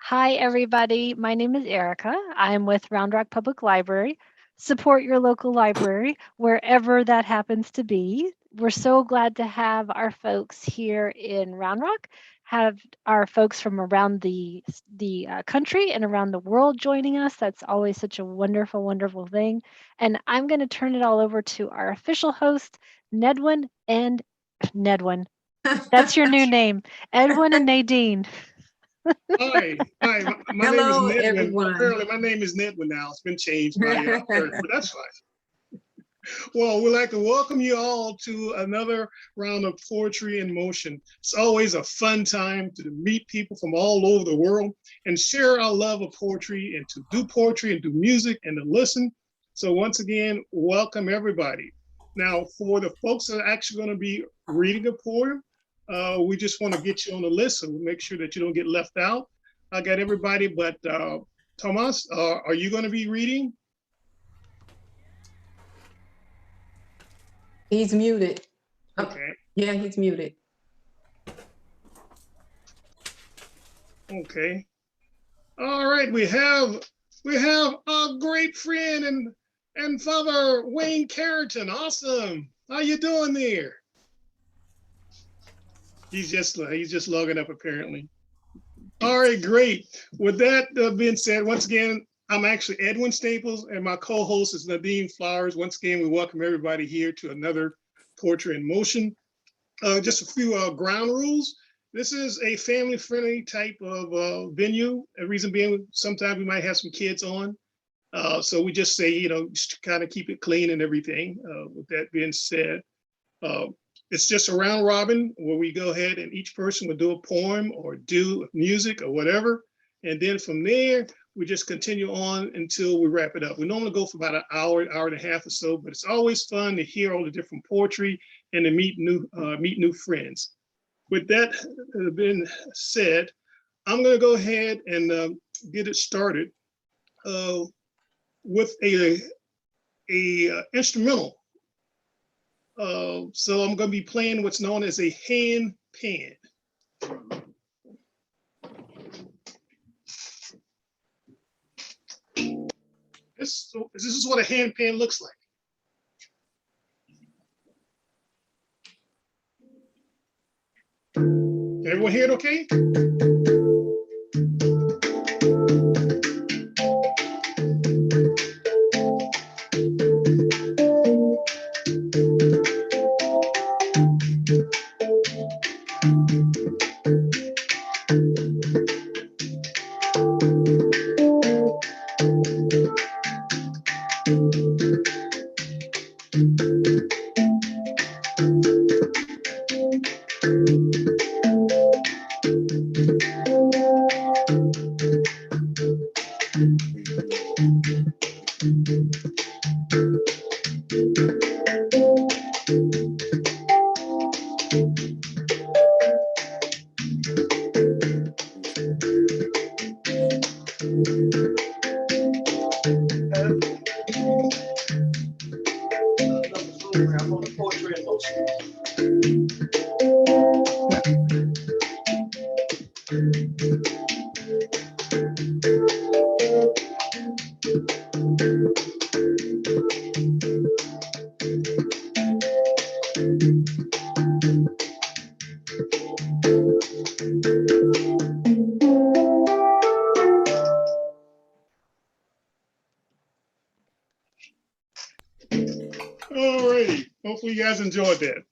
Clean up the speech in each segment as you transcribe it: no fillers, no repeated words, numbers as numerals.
Hi, everybody. My name is Erica. I'm with Round Rock Public Library. Support your local library wherever that happens to be. We're so glad to have our folks here in Round Rock, have our folks from around the country and around the world joining us. That's always such a wonderful, wonderful thing. And I'm going to turn it all over to our official host, Nedwin and Nedwin. That's your new name, Edwin and Nadine. Hi. My name is Hello, Nedwin. everyone. Apparently, my name is Nedwin now. It's been changed by Yeah. Kurt, but that's fine. Well, we'd like to welcome you all to another round of Poetry in Motion. It's always a fun time to meet people from all over the world and share our love of poetry and to do poetry and do music and to listen. So once again, welcome everybody. Now, for the folks that are actually going to be reading a poem, we just want to get you on the list so we make sure that you don't get left out. I got everybody but Thomas. Are you going to be reading? He's muted. Okay. Yeah, he's muted. Okay. All right. We have a great friend and Father Wayne Carrington. Awesome. How you doing there? He's just logging up apparently. All right, great. With that being said, once again, I'm actually Edwin Staples, and my co-host is Nadine Flowers. Once again, we welcome everybody here to another Poetry in Motion. Just a few ground rules. This is a family-friendly type of venue. The reason being, sometimes we might have some kids on. So we just say, just kind of keep it clean and everything. With that being said, it's just a round robin where we go ahead and each person will do a poem or do music or whatever. And then from there, we just continue on until we wrap it up. We normally go for about an hour and a half or so, but it's always fun to hear all the different poetry and to meet new friends. With that being said, I'm going to go ahead and get it started with a instrumental. So I'm going to be playing what's known as a hand pan. This is what a hand pan looks like. Everyone hear it okay? Alrighty, hopefully you guys enjoyed that.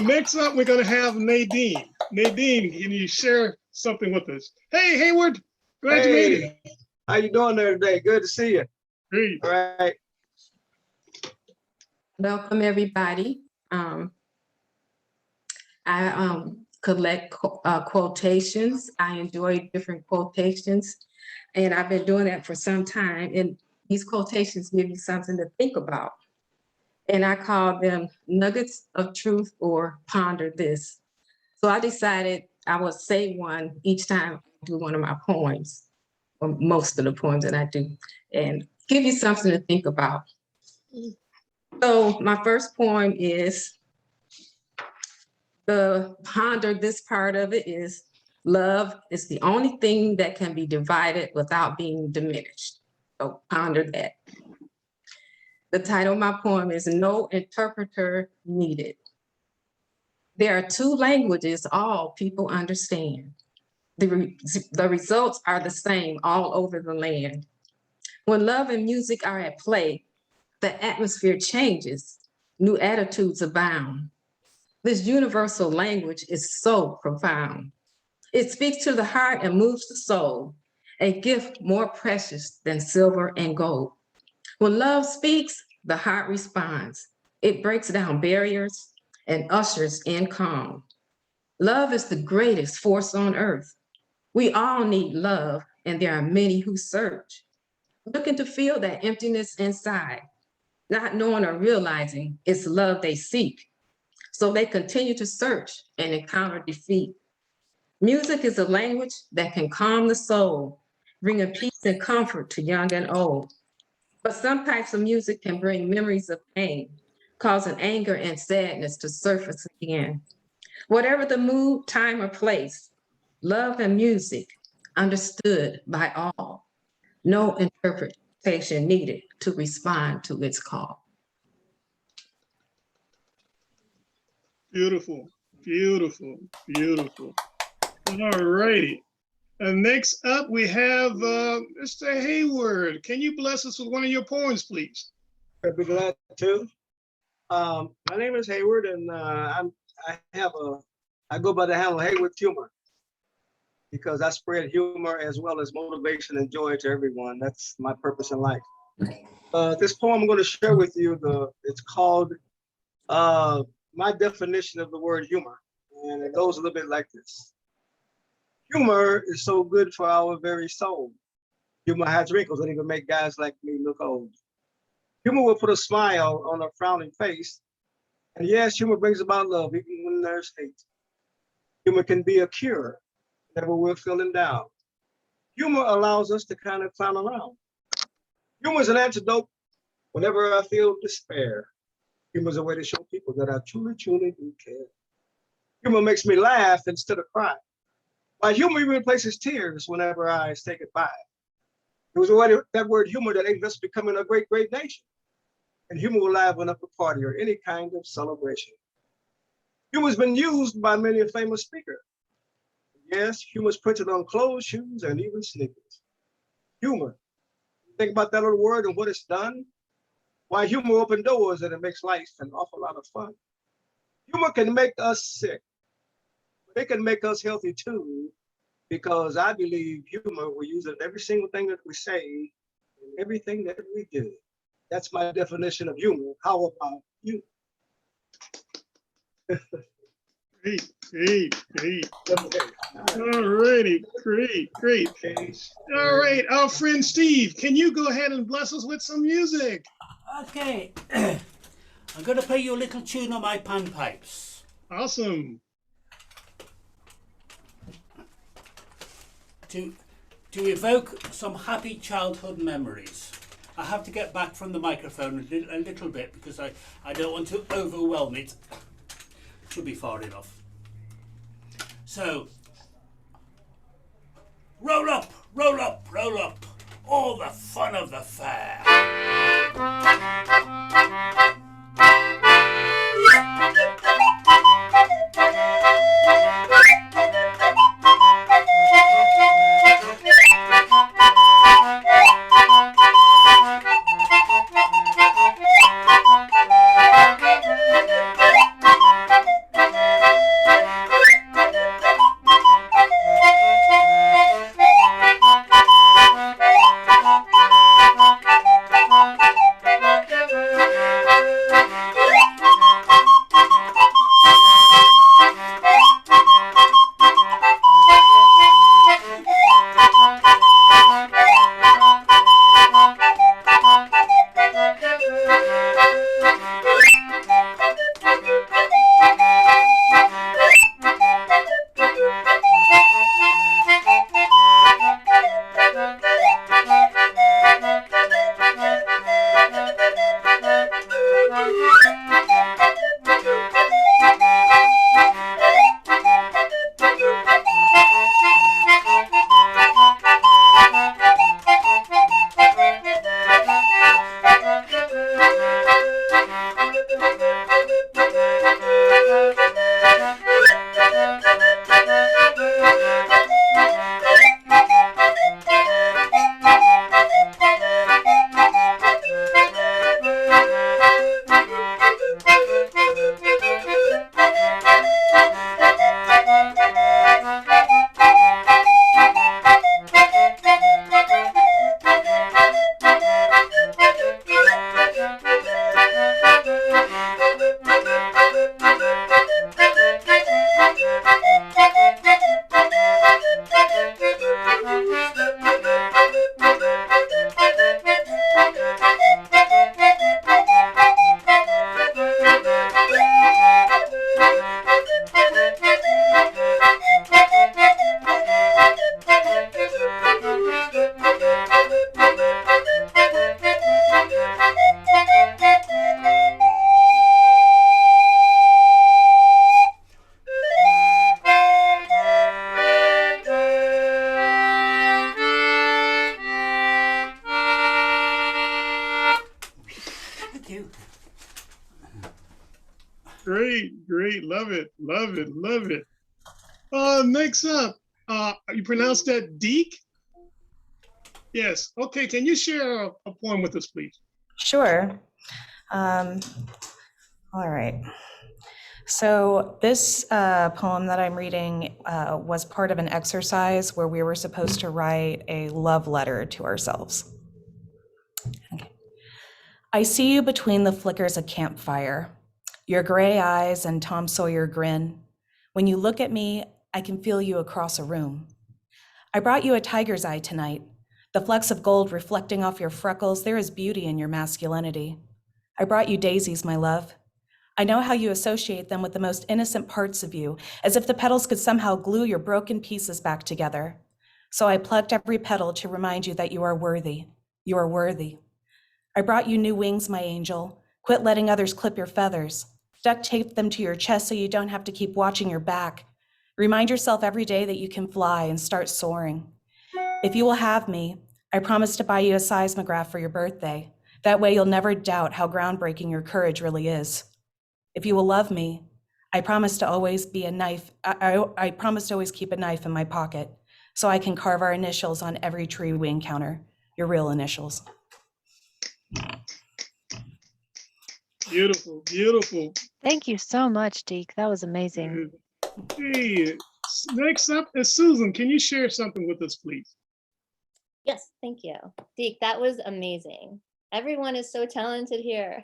Next up, we're going to have Nadine. Nadine, can you share something with us? Hey, Hayward, glad you made it. How you doing there today? Good to see you. Great. All right. Welcome, everybody. I collect quotations. I enjoy different quotations, and I've been doing that for some time. And these quotations give you something to think about. And I call them nuggets of truth or ponder this. So I decided I would say one each time I do one of my poems, or most of the poems that I do, and give you something to think about. So my first poem is, the ponder this part of it is, Love is the only thing that can be divided without being diminished. So ponder that. The title of my poem is No Interpreter Needed. There are two languages all people understand. The results are the same all over the land. When love and music are at play, the atmosphere changes, new attitudes abound. This universal language is so profound. It speaks to the heart and moves the soul, a gift more precious than silver and gold. When love speaks, the heart responds. It breaks down barriers and ushers in calm. Love is the greatest force on earth. We all need love, and there are many who search, looking to feel that emptiness inside, not knowing or realizing it's love they seek. So they continue to search and encounter defeat. Music is a language that can calm the soul, bringing peace and comfort to young and old. But some types of music can bring memories of pain, causing anger and sadness to surface again. Whatever the mood, time, or place, love and music understood by all. No interpretation needed to respond to its call. Beautiful, beautiful, beautiful. All righty. Next up, we have Mr. Hayward. Can you bless us with one of your poems, please? I'd be glad to. My name is Hayward, and I go by the handle Hayward Humor because I spread humor as well as motivation and joy to everyone. That's my purpose in life. This poem I'm going to share with you, it's called My Definition of the Word Humor, and it goes a little bit like this. Humor is so good for our very soul. Humor has wrinkles that even make guys like me look old. Humor will put a smile on a frowning face. And yes, humor brings about love even when there's hate. Humor can be a cure whenever we're feeling down. Humor allows us to kind of clown around. Humor is an antidote whenever I feel despair. Humor is a way to show people that I truly, truly do care. Humor makes me laugh instead of cry. My humor even replaces tears whenever I say goodbye. It was that word humor that aimed us becoming a great, great nation. And humor will liven up a party or any kind of celebration. Humor has been used by many a famous speaker. Yes, humor is printed on clothes, shoes, and even sneakers. Humor. Think about that little word and what it's done. Why humor opens doors and it makes life an awful lot of fun. Humor can make us sick. It can make us healthy too, because I believe humor we use in every single thing that we say and everything that we do. That's my definition of humor. How about you? Great, great, great. All righty, great, great. All right, our friend Steve, can you go ahead and bless us with some music? Okay. I'm going to play you a little tune on my panpipes. Awesome. To evoke some happy childhood memories. I have to get back from the microphone a little bit because I don't want to overwhelm it. Should be far enough. So, roll up, roll up, roll up, all the fun of the fair. Love it. Love it. Love it. Next up, you pronounce that Deek? Yes. Okay. Can you share a poem with us, please? Sure. All right. So this poem that I'm reading was part of an exercise where we were supposed to write a love letter to ourselves. Okay. I see you between the flickers of campfire, your gray eyes and Tom Sawyer grin. When you look at me, I can feel you across a room. I brought you a tiger's eye tonight. The flecks of gold reflecting off your freckles, there is beauty in your masculinity. I brought you daisies, my love. I know how you associate them with the most innocent parts of you, as if the petals could somehow glue your broken pieces back together. So I plucked every petal to remind you that you are worthy. You are worthy. I brought you new wings, my angel. Quit letting others clip your feathers. Duct tape them to your chest so you don't have to keep watching your back. Remind yourself every day that you can fly and start soaring. If you will have me, I promise to buy you a seismograph for your birthday. That way you'll never doubt how groundbreaking your courage really is. If you will love me, I promise to always be a knife. I promise to always keep a knife in my pocket so I can carve our initials on every tree we encounter, your real initials. Beautiful. Beautiful. Thank you so much, Deek. That was amazing. Hey, next up is Susan. Can you share something with us, please? Yes, thank you. Deek, that was amazing. Everyone is so talented here.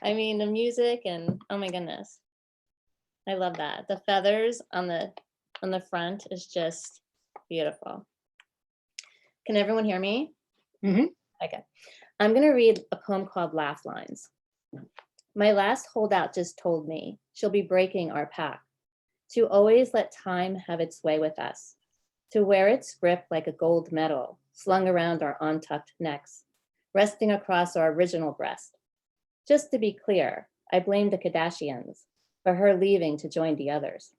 I mean, the music and oh my goodness. I love that. The feathers on the front is just beautiful. Can everyone hear me? Mm-hmm. Okay. I'm going to read a poem called Laugh Lines. My last holdout just told me she'll be breaking our pact, to always let time have its way with us, to wear its grip like a gold medal slung around our untucked necks, resting across our original breast. Just to be clear, I blame the Kardashians for her leaving to join the others.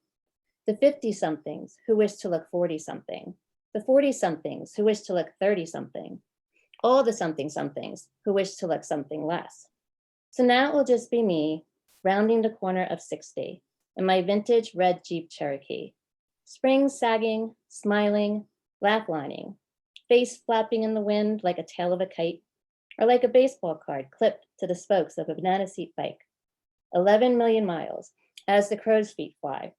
The 50-somethings who wish to look 40-something, the 40-somethings who wish to look 30-something, all the something-somethings who wish to look something less. So now it will just be me rounding the corner of 60 in my vintage red Jeep Cherokee, springs sagging, smiling, laugh lining, face flapping in the wind like a tail of a kite, or like a baseball card clipped to the spokes of a banana seat bike. 11 million miles as the crow's feet fly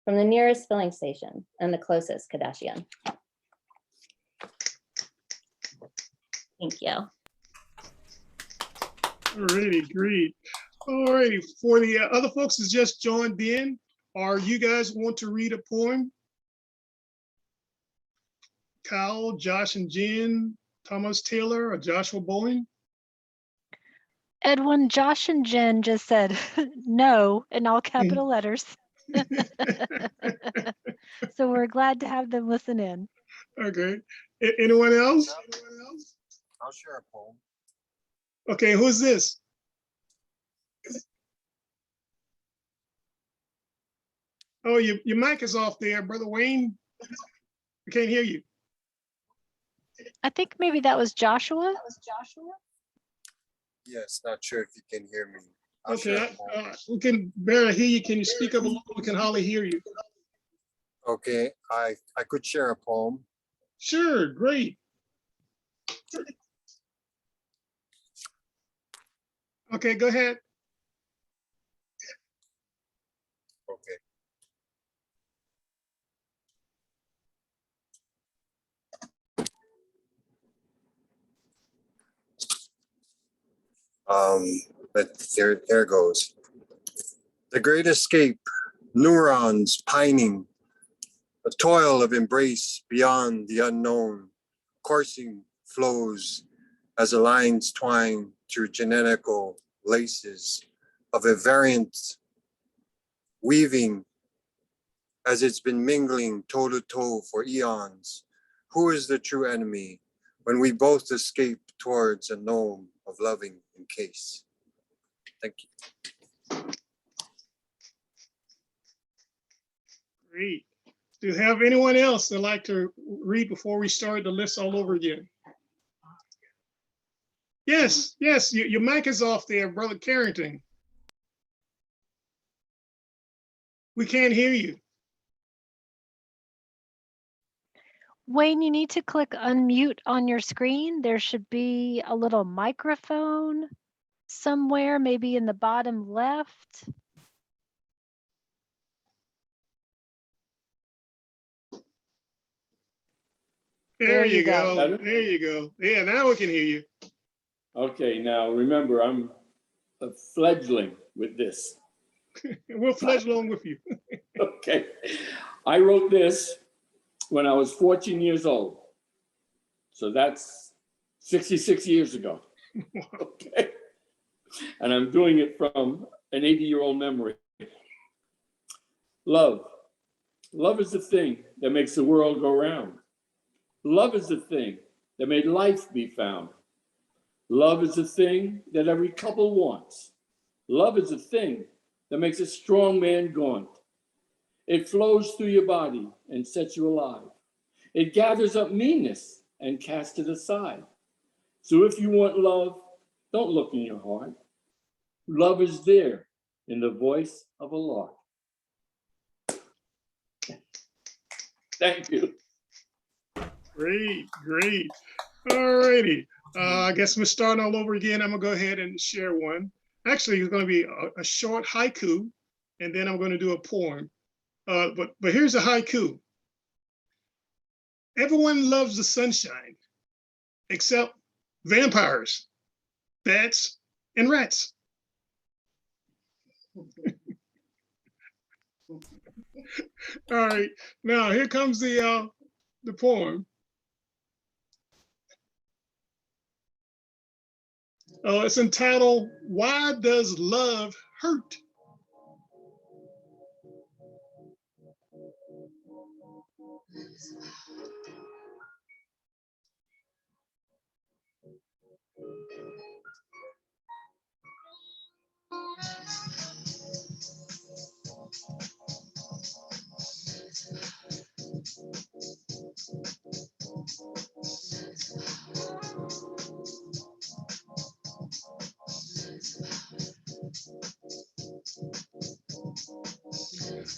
from the nearest filling station and the closest Kardashian. Thank you. Alrighty, great. Alrighty, for the other folks who just joined in, are you guys want to read a poem? Kyle, Josh, and Jen, Thomas Taylor, or Joshua Bowling? Edwin, Josh, and Jen just said no in all capital letters. So we're glad to have them listen in. Okay. Anyone else? I'll share a poem. Okay, who's this? Oh, your mic is off there, Brother Wayne. We can't hear you. I think maybe that was Joshua. Yes, not sure if you can hear me. I'll Okay, share a poem. we can barely hear you. Can you speak up a little? We can hardly hear you. Okay, I could share a poem. Sure, great. Okay, go ahead. Okay. But there goes. The great escape, neurons pining, a toil of embrace beyond the unknown, coursing flows as the lines twine through genetical laces of a variant weaving as it's been mingling toe to toe for eons. Who is the true enemy when we both escape towards a gnome of loving encase? Thank you. Great. Do you have anyone else that'd like to read before we start the list all over again? Yes, your mic is off there, Brother Carrington. We can't hear you. Wayne, you need to click unmute on your screen. There should be a little microphone somewhere, maybe in the bottom left. There you go. go. There you go. Yeah, now we can hear you. Okay, now remember, I'm a fledgling with this. We'll fledge along with you. Okay. I wrote this when I was 14 years old. So that's 66 years ago. Okay. And I'm doing it from an 80-year-old memory. Love. Love is the thing that makes the world go round. Love is the thing that made life be found. Love is the thing that every couple wants. Love is the thing that makes a strong man gaunt. It flows through your body and sets you alive. It gathers up meanness and casts it aside. So if you want love, don't look in your heart. Love is there in the voice of a lark. Thank you. Great, great. All righty. I guess we're starting all over again. I'm gonna go ahead and share one. Actually, it's gonna be a short haiku, and then I'm gonna do a poem. But here's a haiku. Everyone loves the sunshine, except vampires, bats, and rats. All right, now here comes the poem. It's entitled, Why Does Love Hurt?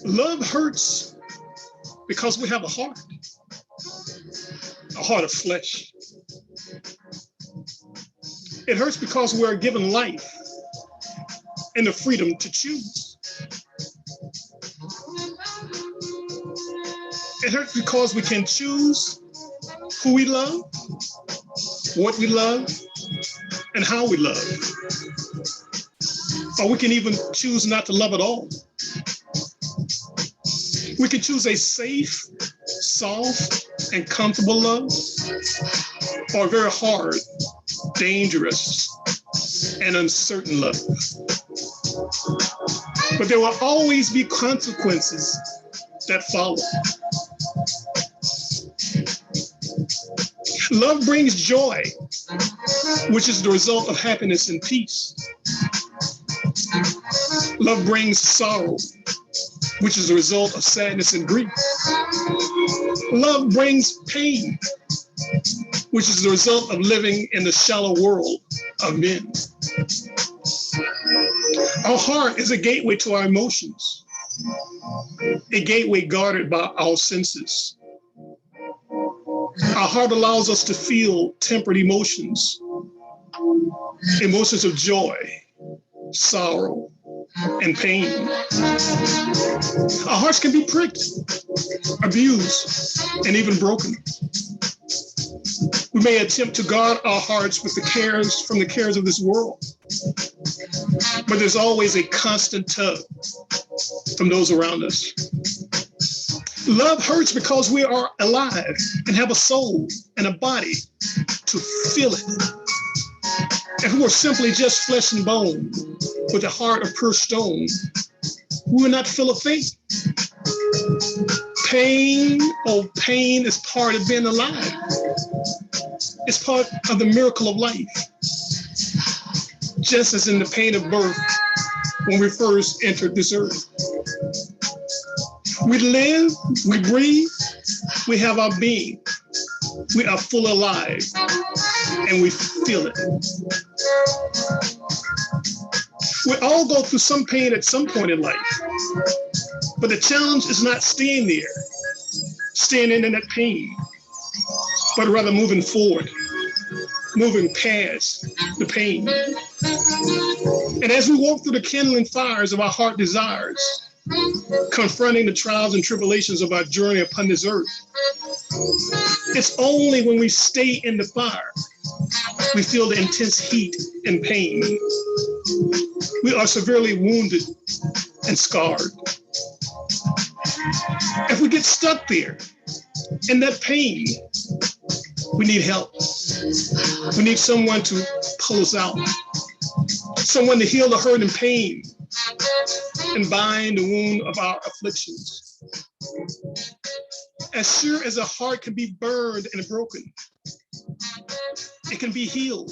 Love hurts because we have a heart of flesh. It hurts because we're given life and the freedom to choose. It hurts because we can choose who we love, what we love, and how we love. Or we can even choose not to love at all. We can choose a safe, soft, and comfortable love, or a very hard, dangerous, and uncertain love. But there will always be consequences that follow. Love brings joy, which is the result of happiness and peace. Love brings sorrow, which is the result of sadness and grief. Love brings pain, which is the result of living in the shallow world of men. Our heart is a gateway to our emotions, a gateway guarded by our senses. Our heart allows us to feel tempered emotions, emotions of joy, sorrow, and pain. Our hearts can be pricked, abused, and even broken. We may attempt to guard our hearts with from the cares of this world, but there's always a constant tug from those around us. Love hurts because we are alive and have a soul and a body to feel it. And who are simply just flesh and bone with a heart of pure stone, we will not feel a thing. Pain, oh, pain is part of being alive. It's part of the miracle of life. Just as in the pain of birth when we first entered this earth. We live, we breathe, we have our being. We are fully alive and we feel it. We all go through some pain at some point in life. But the challenge is not staying there, staying in that pain, but rather moving forward, moving past the pain. And as we walk through the kindling fires of our heart desires, confronting the trials and tribulations of our journey upon this earth, it's only when we stay in the fire we feel the intense heat and pain. We are severely wounded and scarred. If we get stuck there in that pain, we need help. We need someone to pull us out, someone to heal the hurt and pain and bind the wound of our afflictions. As sure as a heart can be burned and broken, it can be healed,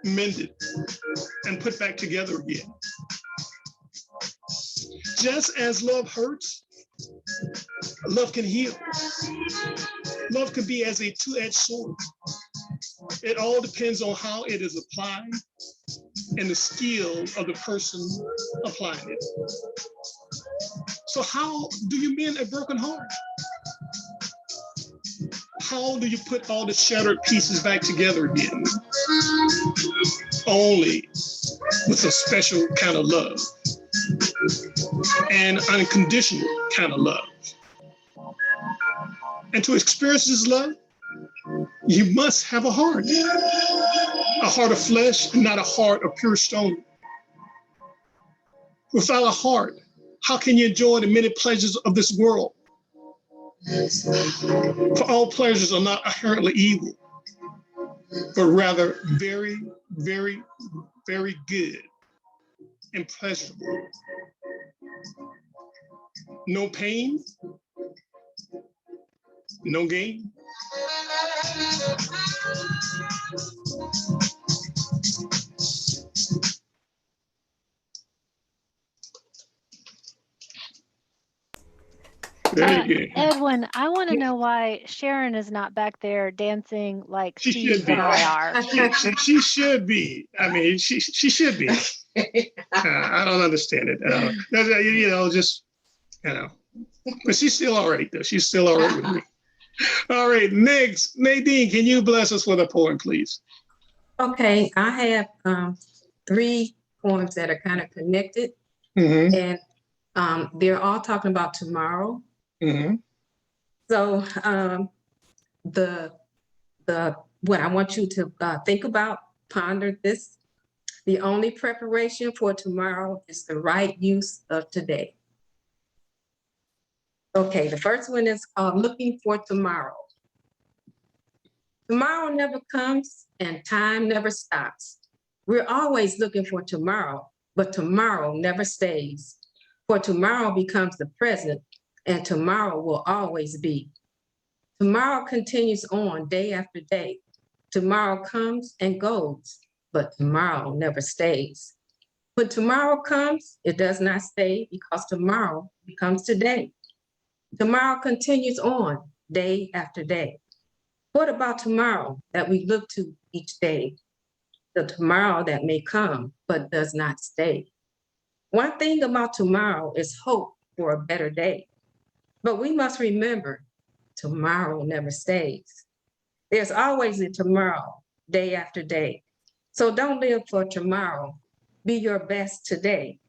mended, and put back together again. Just as love hurts, love can heal. Love can be as a two-edged sword. It all depends on how it is applied and the skill of the person applying it. So how do you mend a broken heart? How do you put all the shattered pieces back together again? Only with a special kind of love, and unconditional kind of love. And to experience this love, you must have a heart of flesh, and not a heart of pure stone. Without a heart, how can you enjoy the many pleasures of this world? For all pleasures are not inherently evil, but rather very, very, very good and pleasurable. No pain, no gain. Very good. Edwin, I want to know why Sharon is not back there dancing like She Steve should be. and I are. She should be. I mean, she should be. I don't understand it. Just, but she's still all right, though. She's still all right with me. All right, next, Nadine, can you bless us with a poem, please? Okay, I have 3 poems that are kind of connected, Mm-hmm. and they're all talking about tomorrow. Mm-hmm. So the what I want you to think about, ponder this. The only preparation for tomorrow is the right use of today. Okay, the first one is looking for tomorrow. Tomorrow never comes and time never stops. We're always looking for tomorrow, but tomorrow never stays. For tomorrow becomes the present, and tomorrow will always be. Tomorrow continues on day after day. Tomorrow comes and goes, but tomorrow never stays. When tomorrow comes, it does not stay because tomorrow becomes today. Tomorrow continues on day after day. What about tomorrow that we look to each day? The tomorrow that may come but does not stay. One thing about tomorrow is hope for a better day. But we must remember, tomorrow never stays. There's always a tomorrow, day after day. So don't live for tomorrow. Be your best today.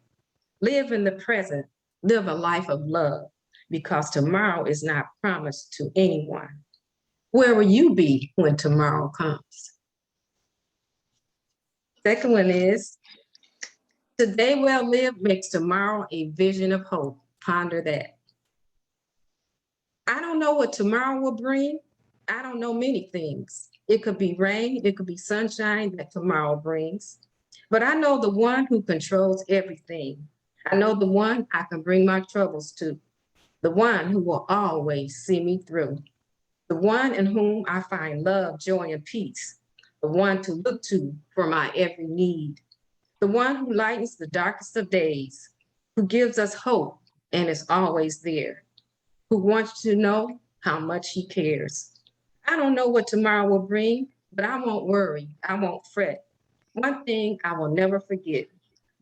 Live in the present. Live a life of love, because tomorrow is not promised to anyone. Where will you be when tomorrow comes? Second one is, today well lived makes tomorrow a vision of hope. Ponder that. I don't know what tomorrow will bring. I don't know many things. It could be rain, it could be sunshine that tomorrow brings. But I know the one who controls everything. I know the one I can bring my troubles to. The one who will always see me through. The one in whom I find love, joy, and peace. The one to look to for my every need. The one who lightens the darkest of days, who gives us hope and is always there, who wants to know how much he cares. I don't know what tomorrow will bring, but I won't worry, I won't fret. One thing I will never forget,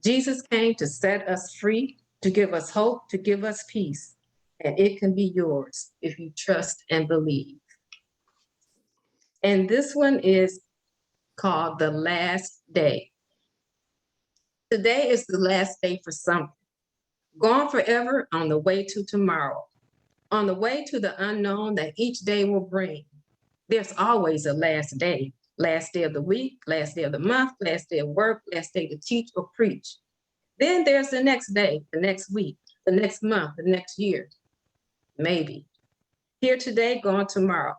Jesus came to set us free, to give us hope, to give us peace. And it can be yours if you trust and believe. And this one is called The Last Day. Today is the last day for something. Gone forever on the way to tomorrow, on the way to the unknown that each day will bring. There's always a last day of the week, last day of the month, last day of work, last day to teach or preach. Then there's the next day, the next week, the next month, the next year. Maybe. Here today, gone tomorrow.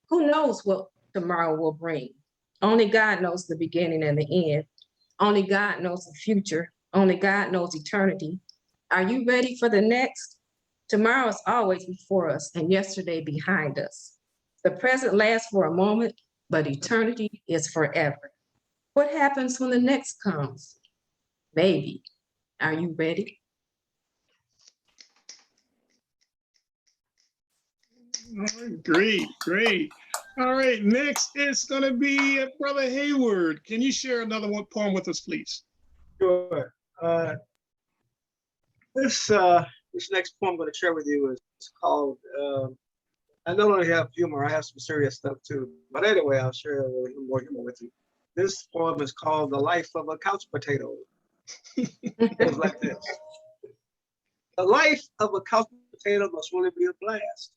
Who knows what tomorrow will bring? Only God knows the beginning and the end. Only God knows the future. Only God knows eternity. Are you ready for the next? Tomorrow is always before us and yesterday behind us. The present lasts for a moment, but eternity is forever. What happens when the next comes? Maybe. Are you ready? Great, great. All right, next it's going to be Brother Hayward. Can you share another one poem with us, please? Sure. This next poem I'm going to share with you is called, I not only have humor, I have some serious stuff too. But anyway, I'll share a little more humor with you. This poem is called The Life of a Couch Potato. It goes like this. The life of a couch potato must really be a blast,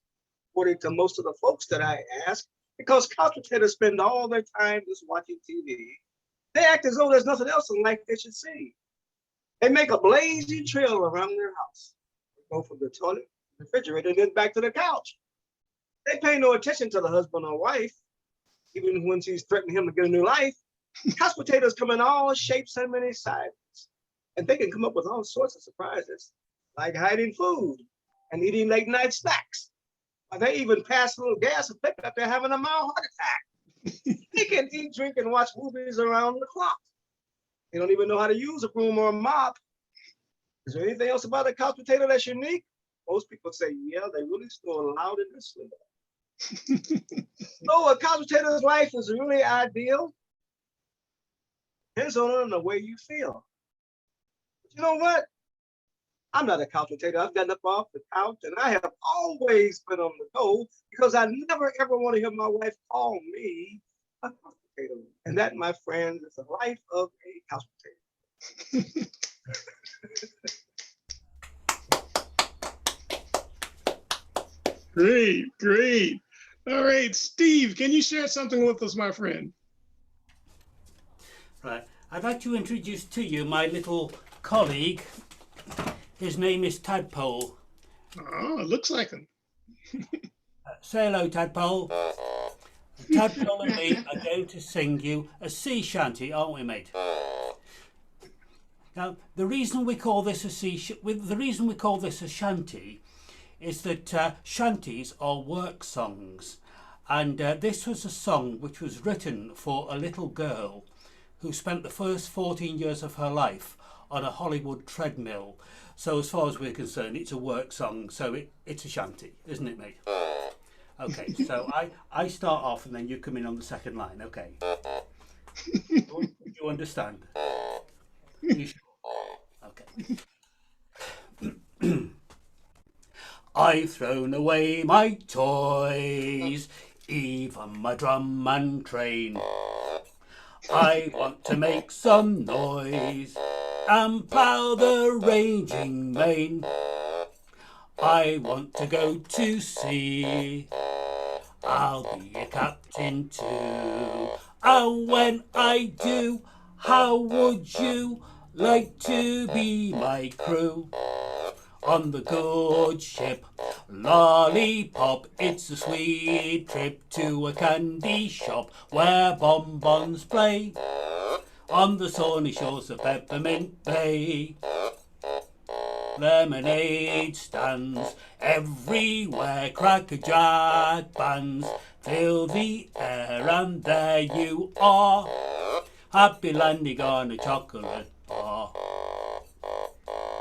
according to most of the folks that I ask, because couch potatoes spend all their time just watching TV. They act as though there's nothing else in life they should see. They make a blazing trail around their house. They go from the toilet, refrigerator, and then back to the couch. They pay no attention to the husband or wife, even when she's threatening him to get a new life. Couch potatoes come in all shapes and many sizes, and they can come up with all sorts of surprises, like hiding food and eating late night snacks. Or they even pass a little gas and think that they're having a mild heart attack. They can eat, drink, and watch movies around the clock. They don't even know how to use a broom or a mop. Is there anything else about a couch potato that's unique? Most people say, yeah, they really snore loud in their sleep. So a couch potato's life is really ideal. Depends on the way you feel. But you know what? I'm not a couch potato. I've gotten up off the couch and I have always been on the go because I never ever want to hear my wife call me a couch potato. And that, my friends, is the life of a couch potato. Great, great. All right, Steve, can you share something with us, my friend? Right, I'd like to introduce to you my little colleague. His name is Tadpole. Oh, it looks like him. Say hello, Tadpole. Tadpole and me are going to sing you a sea shanty, aren't we, mate? Now, the reason we call this a shanty is that shanties are work songs, and this was a song which was written for a little girl who spent the first 14 years of her life on a Hollywood treadmill. So as far as we're concerned, it's a work song, so it's a shanty, isn't it, mate? Okay, so I start off and then you come in on the second line, okay? Do you understand? You sure? Okay. I've thrown away my toys, even my drum and train. I want to make some noise and plough the raging main. I want to go to sea, I'll be a captain too. And when I do, how would you like to be my crew? On the good ship Lollipop, it's a sweet trip to a candy shop where bonbons play on the sunny shores of Peppermint Bay. Lemonade stands everywhere, Cracker Jack bands fill the air, and there you are, happy landing on a chocolate bar.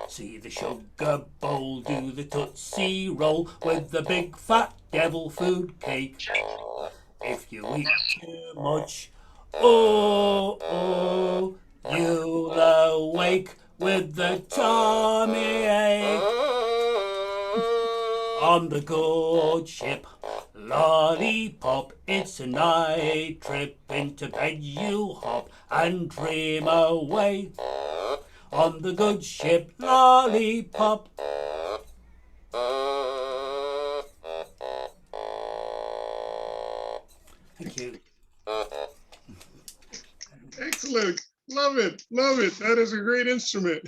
See the sugar bowl do the Tootsie Roll with the big fat devil food cake. If you eat too much, oh, you'll awake with the tummy ache. On the good ship Lollipop, it's a night trip. Into bed you hop and dream away. On the good ship Lollipop. Thank you. Excellent. Love it. Love it. That is a great instrument.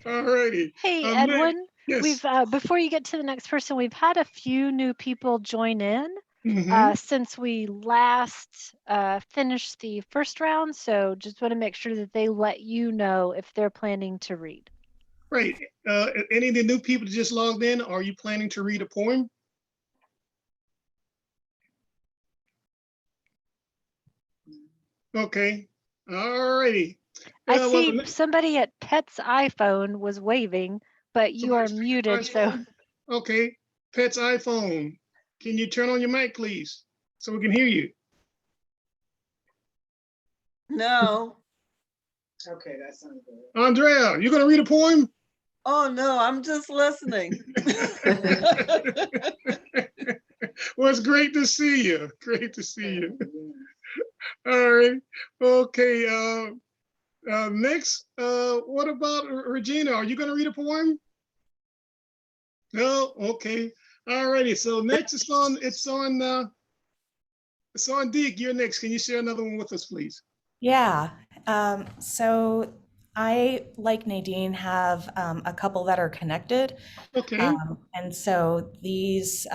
All righty. Hey, Next- Edwin, Yes. we've before you get to the next person, we've had a few new people join in Mhm. since we last finished the first round. So just want to make sure that they let you know if they're planning to read. Great. Any of the new people that just logged in, are you planning to read a poem? Okay. All righty. I Well, see somebody at Pet's iPhone was waving, but you are somebody's muted. So iPhone? Okay. Pet's iPhone. Can you turn on your mic, please, so we can hear you? No. Okay, that sounds good. Andrea, you gonna read a poem? Oh, no, I'm just listening. Well, it's great to see you. Great to see you. All right. Okay. Next, what about Regina? Are you going to read a poem? No. Okay. All righty. So next, it's on Deke. You're next. Can you share another one with us, please? Yeah. So I, like Nadine, have a couple that are connected. Okay. And so these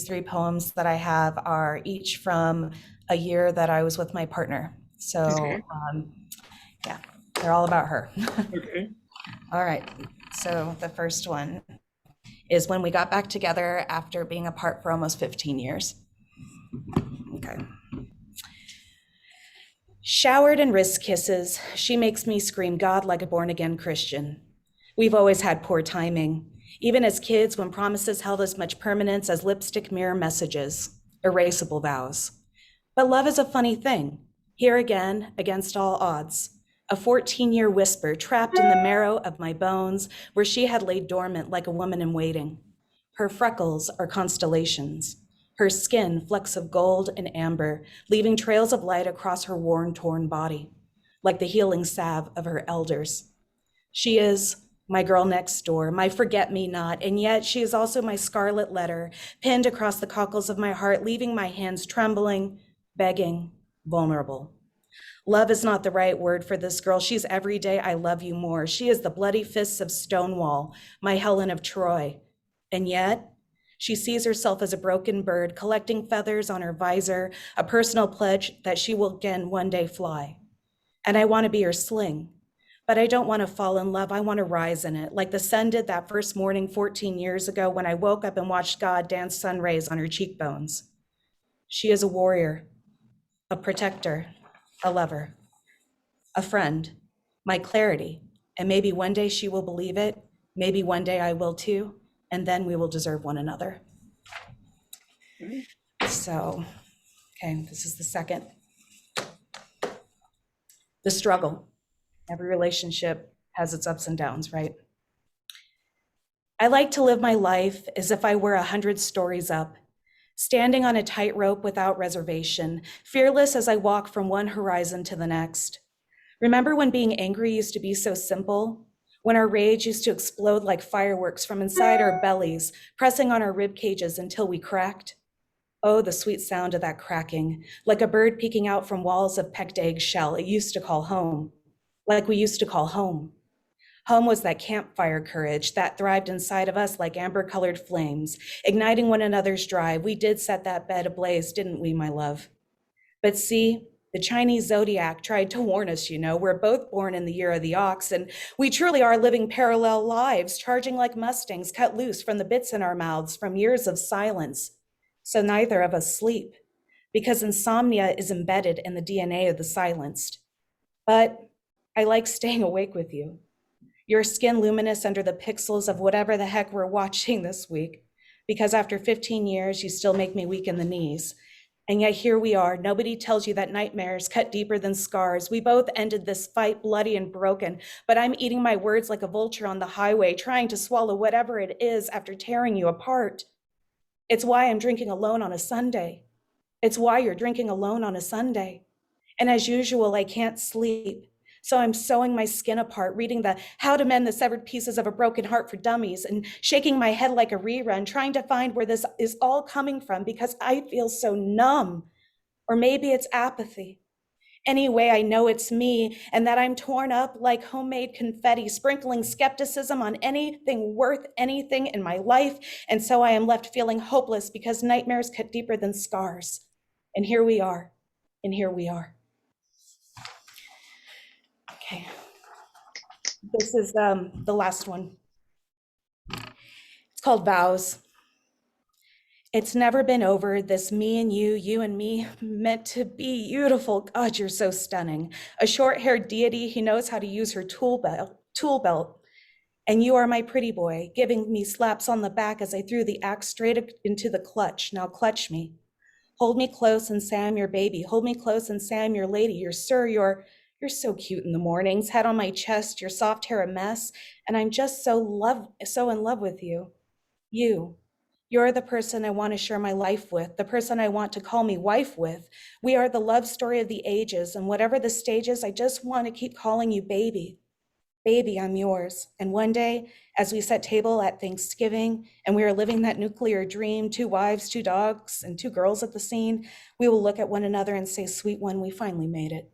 three poems that I have are each from a year that I was with my partner. So Okay. yeah, they're all about her. Okay. All right. So the first one is when we got back together after being apart for almost 15 years. Okay. Showered in wrist kisses, she makes me scream God like a born-again Christian. We've always had poor timing, even as kids when promises held as much permanence as lipstick mirror messages, erasable vows. But love is a funny thing. Here again, against all odds, a 14-year whisper trapped in the marrow of my bones where she had laid dormant like a woman in waiting. Her freckles are constellations. Her skin flecks of gold and amber, leaving trails of light across her worn, torn body, like the healing salve of her elders. She is my girl next door, my forget-me-not, and yet she is also my scarlet letter, pinned across the cockles of my heart, leaving my hands trembling, begging, vulnerable. Love is not the right word for this girl. She's every day I love you more. She is the bloody fists of Stonewall, my Helen of Troy. And yet, she sees herself as a broken bird, collecting feathers on her visor, a personal pledge that she will again one day fly. And I want to be her sling, but I don't want to fall in love. I want to rise in it, like the sun did that first morning 14 years ago when I woke up and watched God dance sun rays on her cheekbones. She is a warrior, a protector, a lover, a friend, my clarity. And maybe one day she will believe it. Maybe one day I will too. And then we will deserve one another. So, okay, this is the second. The struggle. Every relationship has its ups and downs, right? I like to live my life as if I were 100 stories up, standing on a tightrope without reservation, fearless as I walk from one horizon to the next. Remember when being angry used to be so simple? When our rage used to explode like fireworks from inside our bellies, pressing on our rib cages until we cracked? Oh, the sweet sound of that cracking, like a bird peeking out from walls of pecked eggshell it used to call home, like we used to call home. Home was that campfire courage that thrived inside of us like amber-colored flames, igniting one another's drive. We did set that bed ablaze, didn't we, my love? But see, the Chinese zodiac tried to warn us, we're both born in the year of the ox, and we truly are living parallel lives, charging like Mustangs cut loose from the bits in our mouths from years of silence. So neither of us sleep, because insomnia is embedded in the DNA of the silenced. But I like staying awake with you. Your skin luminous under the pixels of whatever the heck we're watching this week, because after 15 years, you still make me weak in the knees. And yet here we are. Nobody tells you that nightmares cut deeper than scars. We both ended this fight bloody and broken, but I'm eating my words like a vulture on the highway, trying to swallow whatever it is after tearing you apart. It's why I'm drinking alone on a Sunday. It's why you're drinking alone on a Sunday. And as usual, I can't sleep. So I'm sewing my skin apart, reading the How to Mend the Severed Pieces of a Broken Heart for Dummies, and shaking my head like a rerun, trying to find where this is all coming from because I feel so numb. Or maybe it's apathy. Anyway, I know it's me and that I'm torn up like homemade confetti, sprinkling skepticism on anything worth anything in my life. And so I am left feeling hopeless because nightmares cut deeper than scars. And here we are, and here we are. Okay, this is the last one. It's called Vows. It's never been over, this me and you and me, meant to be beautiful. God, you're so stunning. A short-haired deity, he knows how to use her tool belt. And you are my pretty boy, giving me slaps on the back as I threw the axe straight into the clutch. Now clutch me. Hold me close and say I'm your baby. Hold me close and say I'm your lady, your sir, you're so cute in the mornings, head on my chest, your soft hair a mess, and I'm just so in love with you. You're the person I want to share my life with, the person I want to call me wife with. We are the love story of the ages, and whatever the stages, I just want to keep calling you baby. Baby, I'm yours. And one day, as we set table at Thanksgiving, and we are living that nuclear dream, 2 wives, 2 dogs, and 2 girls at the scene, we will look at one another and say, sweet one, we finally made it.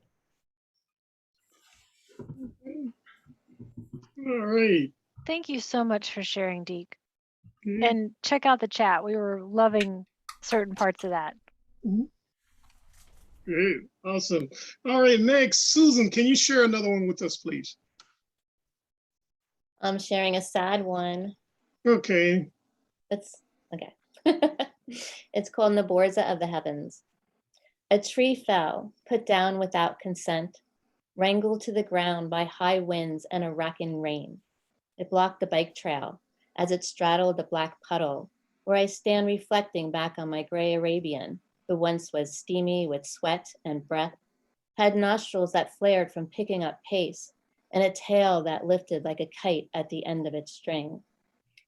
All right. Thank you so much for sharing, Deke. Okay. And check out the chat. We were loving certain parts of that. Great. Awesome. All right, next, Susan, can you share another one with us, please? I'm sharing a sad one. Okay. It's okay. It's called Naborza of the Heavens. A tree fell, put down without consent, wrangled to the ground by high winds and a racking rain. It blocked the bike trail as it straddled the black puddle, where I stand reflecting back on my gray Arabian, who once was steamy with sweat and breath, had nostrils that flared from picking up pace, and a tail that lifted like a kite at the end of its string.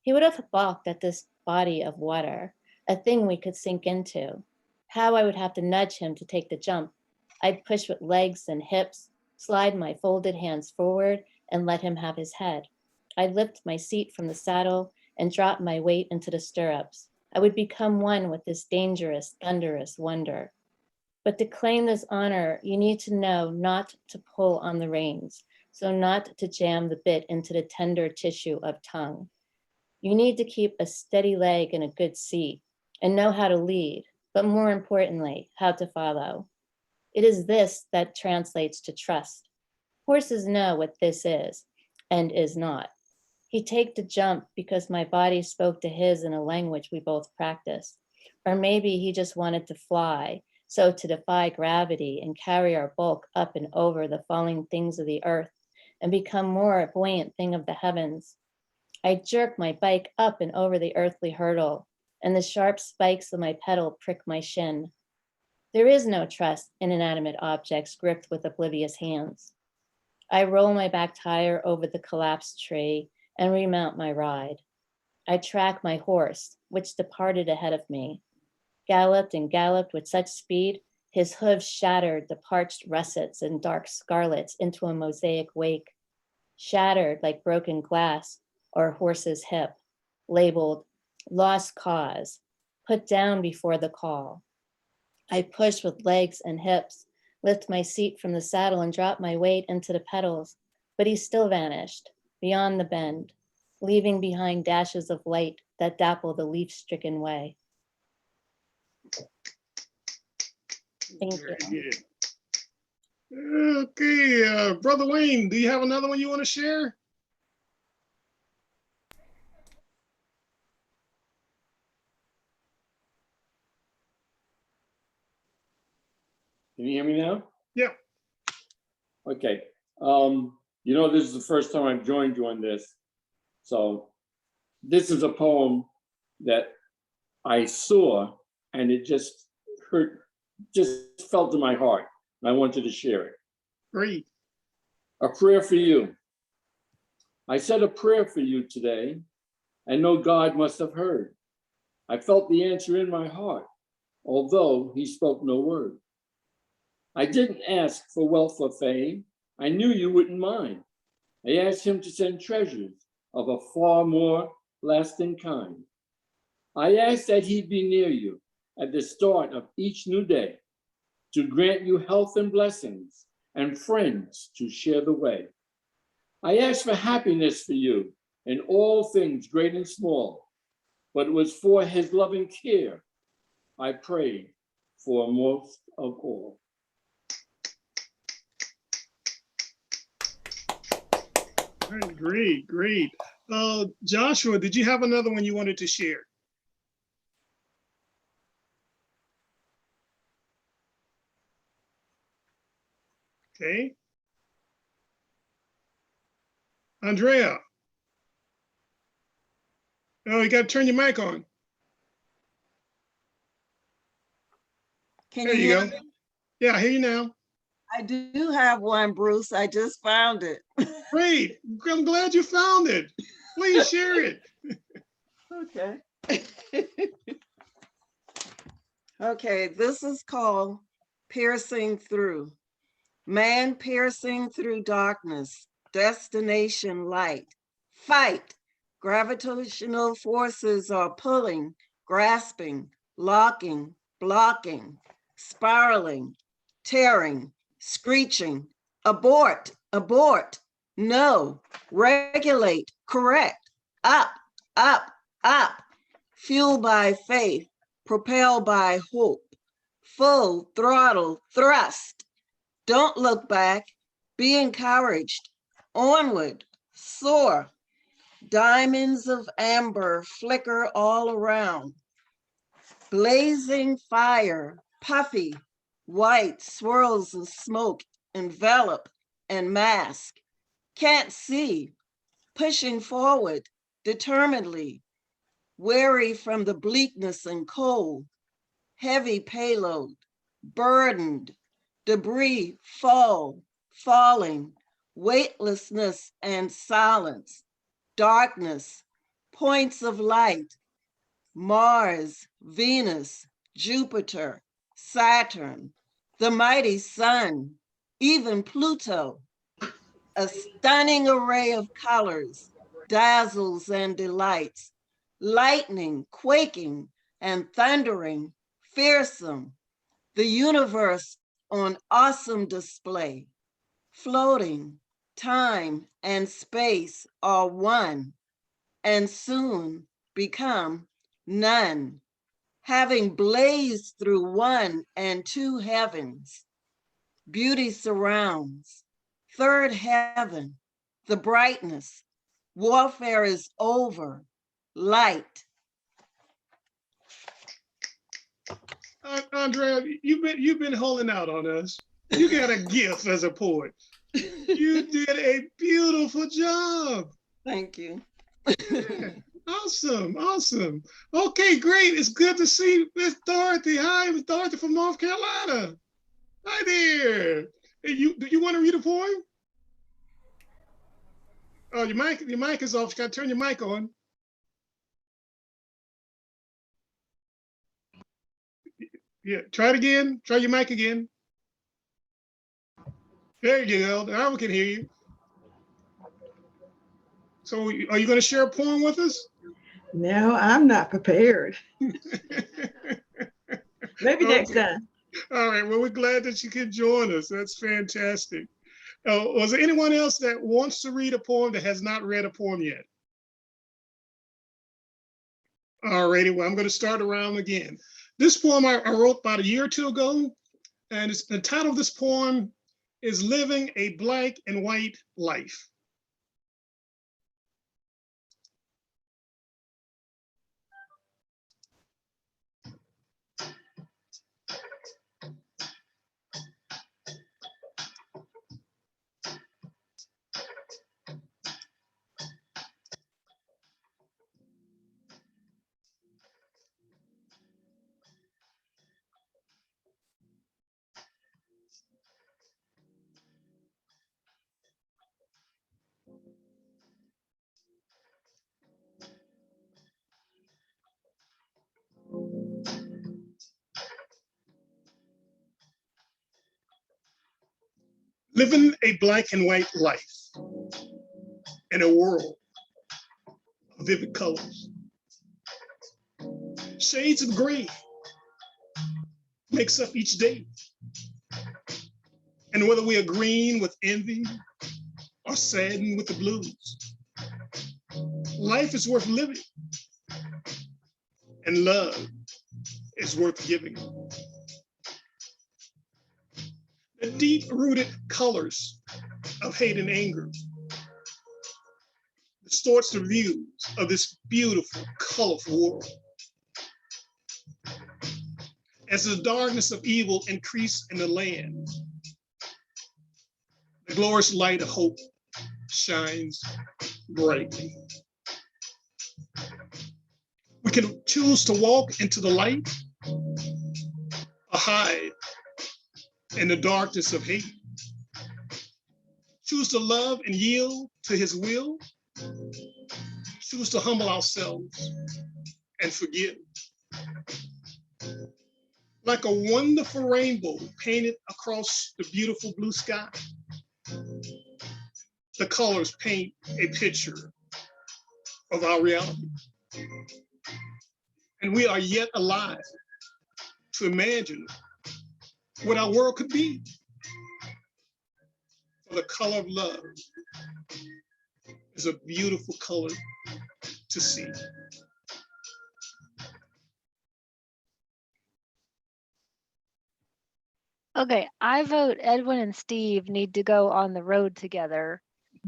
He would have balked at this body of water, a thing we could sink into. How I would have to nudge him to take the jump. I'd push with legs and hips, slide my folded hands forward, and let him have his head. I'd lift my seat from the saddle and drop my weight into the stirrups. I would become one with this dangerous, thunderous wonder. But to claim this honor, you need to know not to pull on the reins, so not to jam the bit into the tender tissue of tongue. You need to keep a steady leg in a good seat and know how to lead, but more importantly, how to follow. It is this that translates to trust. Horses know what this is and is not. He'd take the jump because my body spoke to his in a language we both practiced. Or maybe he just wanted to fly, so to defy gravity and carry our bulk up and over the falling things of the earth and become more a buoyant thing of the heavens. I jerk my bike up and over the earthly hurdle, and the sharp spikes of my pedal prick my shin. There is no trust in inanimate objects gripped with oblivious hands. I roll my back tire over the collapsed tree and remount my ride. I track my horse, which departed ahead of me, galloped and galloped with such speed, his hooves shattered the parched russets and dark scarlets into a mosaic wake, shattered like broken glass or a horse's hip, labeled lost cause, put down before the call. I push with legs and hips, lift my seat from the saddle and drop my weight into the pedals, but he still vanished beyond the bend, leaving behind dashes of light that dapple the leaf-stricken way. Thank you. Very good. Okay, Brother Wayne, do you have another one you want to share? Can you hear me now? Yeah. Okay. This is the first time I've joined you on this. So this is a poem that I saw and it just hurt just felt in my heart, and I wanted to share it. Great. A prayer for you. I said a prayer for you today, and know God must have heard. I felt the answer in my heart, although he spoke no word. I didn't ask for wealth or fame. I knew you wouldn't mind. I asked him to send treasures of a far more lasting kind. I asked that he be near you at the start of each new day, to grant you health and blessings and friends to share the way. I asked for happiness for you in all things great and small, but it was for his loving care I prayed for most of all. All right, great, great. Joshua, did you have another one you wanted to share? Okay. Andrea. Oh, you got to turn your mic on. Can There you you hear go. me? Yeah, I hear you now. I do have one, Bruce. I just found it. Great. I'm glad you found it. Please share it. Okay. Okay, this is called Piercing Through. Man piercing through darkness, destination light. Fight. Gravitational forces are pulling, grasping, locking, blocking, spiraling, tearing, screeching. Abort, abort. No, regulate, correct. Up, up, up. Fueled by faith, propelled by hope. Full throttle thrust. Don't look back. Be encouraged. Onward. Soar. Diamonds of amber flicker all around. Blazing fire, puffy, white swirls of smoke envelop and mask. Can't see. Pushing forward determinedly. Wary from the bleakness and cold. Heavy payload. Burdened. Debris falling, weightlessness and silence, darkness, points of light, Mars, Venus, Jupiter, Saturn, the mighty sun, even Pluto, a stunning array of colors, dazzles and delights, lightning, quaking and thundering, fearsome, the universe on awesome display, floating, time and space are one, and soon become none, having blazed through one and two heavens. Beauty surrounds, third heaven, the brightness, warfare is over, light. Andrea, you've been holding out on us. You got a gift as a poet. You did a beautiful job. Thank you. Yeah. Awesome, awesome. Okay, great. It's good to see Miss Dorothy. Hi, Miss Dorothy from North Carolina. Hi there. Hey, do you want to read a poem? Oh, your mic is off. You got to turn your mic on. Yeah, try it again. Try your mic again. There you go. Now we can hear you. So are you going to share a poem with us? No, I'm not prepared. Maybe next time. All right. Well, we're glad that you could join us. That's fantastic. Was there anyone else that wants to read a poem that has not read a poem yet? All righty. Well, I'm going to start around again. This poem I wrote about a year or two ago, and the title of this poem is Living a Black and White Life. Living a black and white life in a world of vivid colors. Shades of gray makes up each day. And whether we are green with envy or saddened with the blues, life is worth living and love is worth giving. The deep-rooted colors of hate and anger distorts the views of this beautiful, colorful world. As the darkness of evil increase in the land, the glorious light of hope shines brightly. We can choose to walk into the light or hide in the darkness of hate. Choose to love and yield to his will. Choose to humble ourselves and forgive. Like a wonderful rainbow painted across the beautiful blue sky, the colors paint a picture of our reality. And we are yet alive to imagine what our world could be. For the color of love is a beautiful color to see. Okay, I vote Edwin and Steve need to go on the road together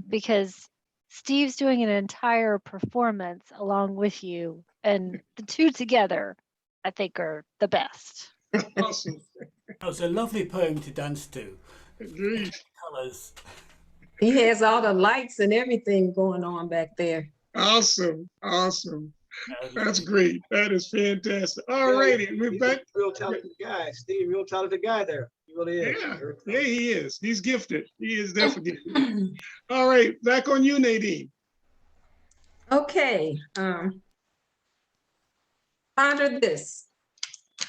because Steve's doing an entire performance along with you, and the two together, I think, are the best. Awesome. That was a lovely poem to dance to. Agreed. Colours. He has all the lights and everything going on back there. Awesome. Awesome. That's great. That is fantastic. All righty, we're He's back. a real talented guy, Steve. Real talented guy there. He really is. Yeah, he is. He's gifted. He is definitely gifted. All right, back on you, Nadine. Okay. Ponder this.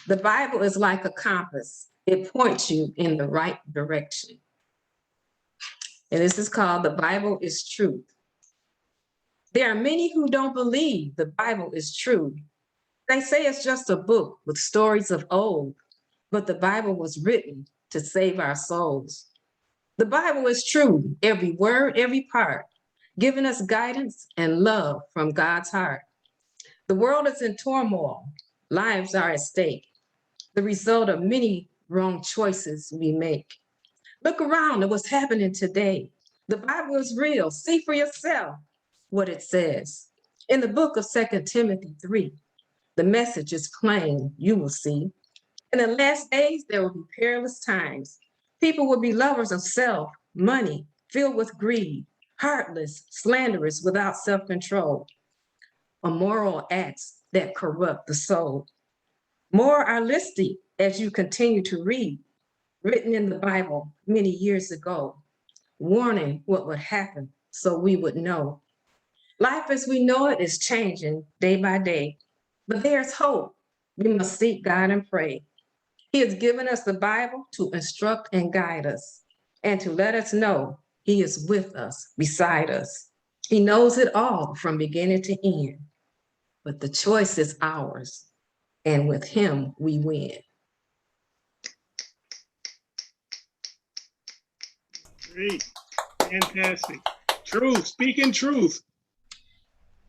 The Bible is like a compass. It points you in the right direction. And this is called The Bible is Truth. There are many who don't believe the Bible is true. They say it's just a book with stories of old, but the Bible was written to save our souls. The Bible is true, every word, every part, giving us guidance and love from God's heart. The world is in turmoil, lives are at stake, the result of many wrong choices we make. Look around at what's happening today. The Bible is real. See for yourself what it says. In the book of 2 Timothy 3, the message is plain, you will see. In the last days, there will be perilous times. People will be lovers of self, money, filled with greed, heartless, slanderous, without self-control, immoral acts that corrupt the soul. More are listed as you continue to read, written in the Bible many years ago, warning what would happen so we would know. Life as we know it is changing day by day, but there's hope. We must seek God and pray. He has given us the Bible to instruct and guide us and to let us know He is with us, beside us. He knows it all from beginning to end, but the choice is ours, and with Him we win. Great. Fantastic. Truth. Speaking truth.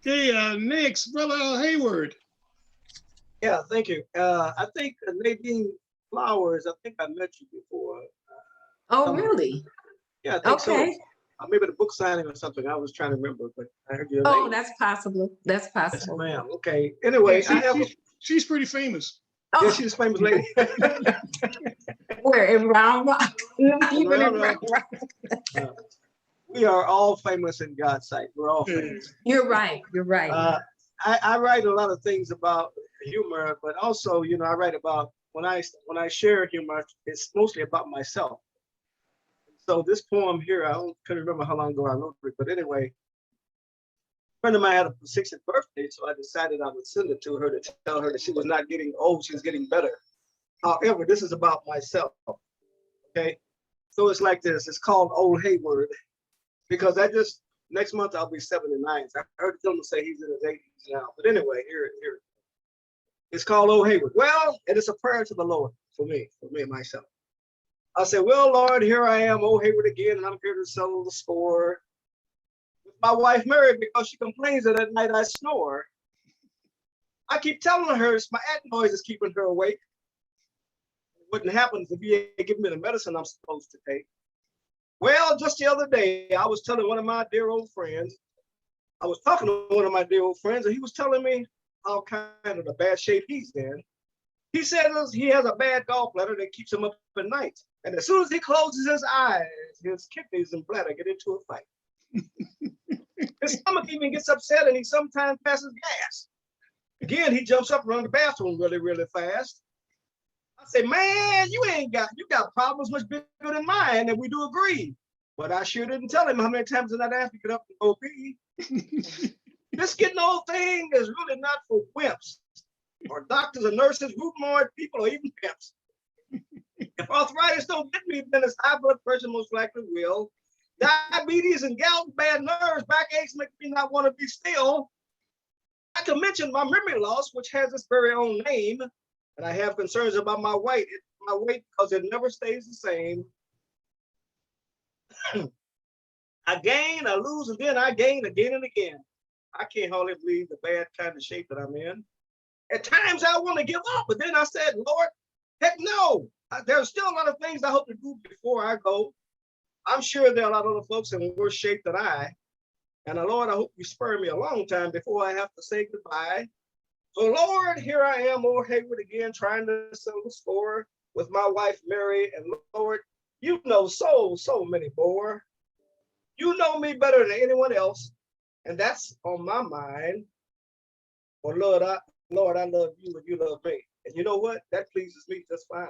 Okay, next, Brother Hayward. Yeah, thank you. I think Nadine Flowers, I think I met you before. Oh, really? Yeah, I think so. Okay. Maybe the book signing or something. I was trying to remember, but I heard your Oh, name. that's possible. That's Yes, possible. ma'am. Okay. Anyway, Yeah, I have. she's pretty famous. Yeah, she's a famous lady. Where in Round Rock? Not even in Round Round Rock. Rock. We are all famous in God's sight. We're all famous. You're right. You're right. I write a lot of things about humor, but also, you know, I write about when I share humor, it's mostly about myself. So this poem here, couldn't remember how long ago I wrote it, but anyway, a friend of mine had a 60th birthday, so I decided I would send it to her to tell her that she was not getting old, she was getting better. However, this is about myself. Okay. So it's like this. It's called Old Hayward because next month I'll be 79. So I heard the gentleman say he's in his 80s now. But anyway, here. It's called Old Hayward. Well, it is a prayer to the Lord for me myself. I said, well, Lord, here I am, Old Hayward again, and I'm here to settle the score with my wife Mary because she complains that at night I snore. I keep telling her it's my adenoids is keeping her awake. It wouldn't happen if you had given me the medicine I'm supposed to take. Well, just the other day, I was telling one of my dear old friends, I was talking to one of my dear old friends, and he was telling me how kind of the bad shape he's in. He said he has a bad gallbladder that keeps him up at night. And as soon as he closes his eyes, his kidneys and bladder get into a fight. His stomach even gets upset and he sometimes passes gas. Again, he jumps up around the bathroom really, really fast. I say, man, you got problems much bigger than mine, and we do agree. But I sure didn't tell him how many times did I ask to get up and go pee. This getting old thing is really not for wimps or doctors or nurses, rheumatoid people, or even pimps. If arthritis don't get me, then it's high blood pressure most likely will. Diabetes and gout, bad nerves, backaches make me not want to be still. Not to mention my memory loss, which has its very own name, and I have concerns about my weight because it never stays the same. I gain, I lose, and then I gain again and again. I can't hardly believe the bad kind of shape that I'm in. At times I want to give up, but then I said, Lord, heck no. There's still a lot of things I hope to do before I go. I'm sure there are a lot of other folks in worse shape than I. And Lord, I hope you spare me a long time before I have to say goodbye. So Lord, here I am, Old Hayward again, trying to settle the score with my wife, Mary. And Lord, you know so many more. You know me better than anyone else. And that's on my mind. Well, Lord, I love you and you love me. And you know what? That pleases me just fine.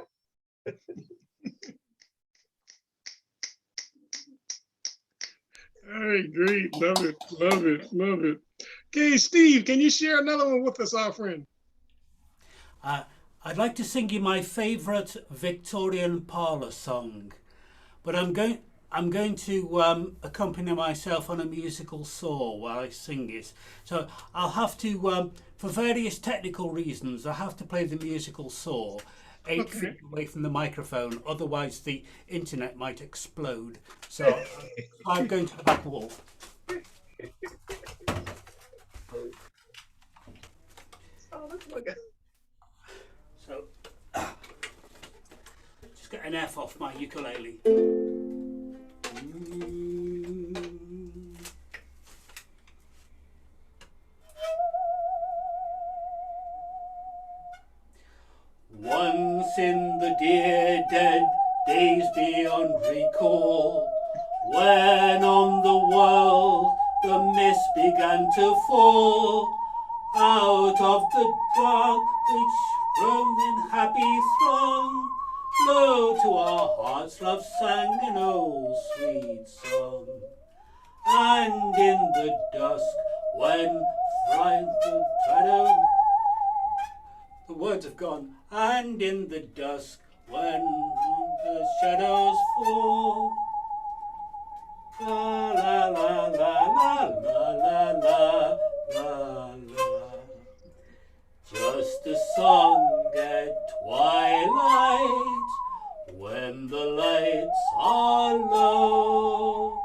All right, great. Love it, love it, love it. Okay, Steve, can you share another one with us, our friend? I'd like to sing you my favourite Victorian parlour song, but I'm going to accompany myself on a musical saw while I sing it. So I'll have to, for various technical reasons, I have to play the musical saw 8 feet away from the microphone, otherwise the internet might explode. So I'm going to the back wall. So just get an F off my ukulele. Once in the dear dead days beyond recall, when on the world the mist began to fall, out of the dark which roamed in happy throng, low to our hearts love sang an old sweet song. And in the dusk when frightened shadow, the words have gone. And in the dusk when the shadows fall, la la la la la la la la la, just a song at twilight when the lights are low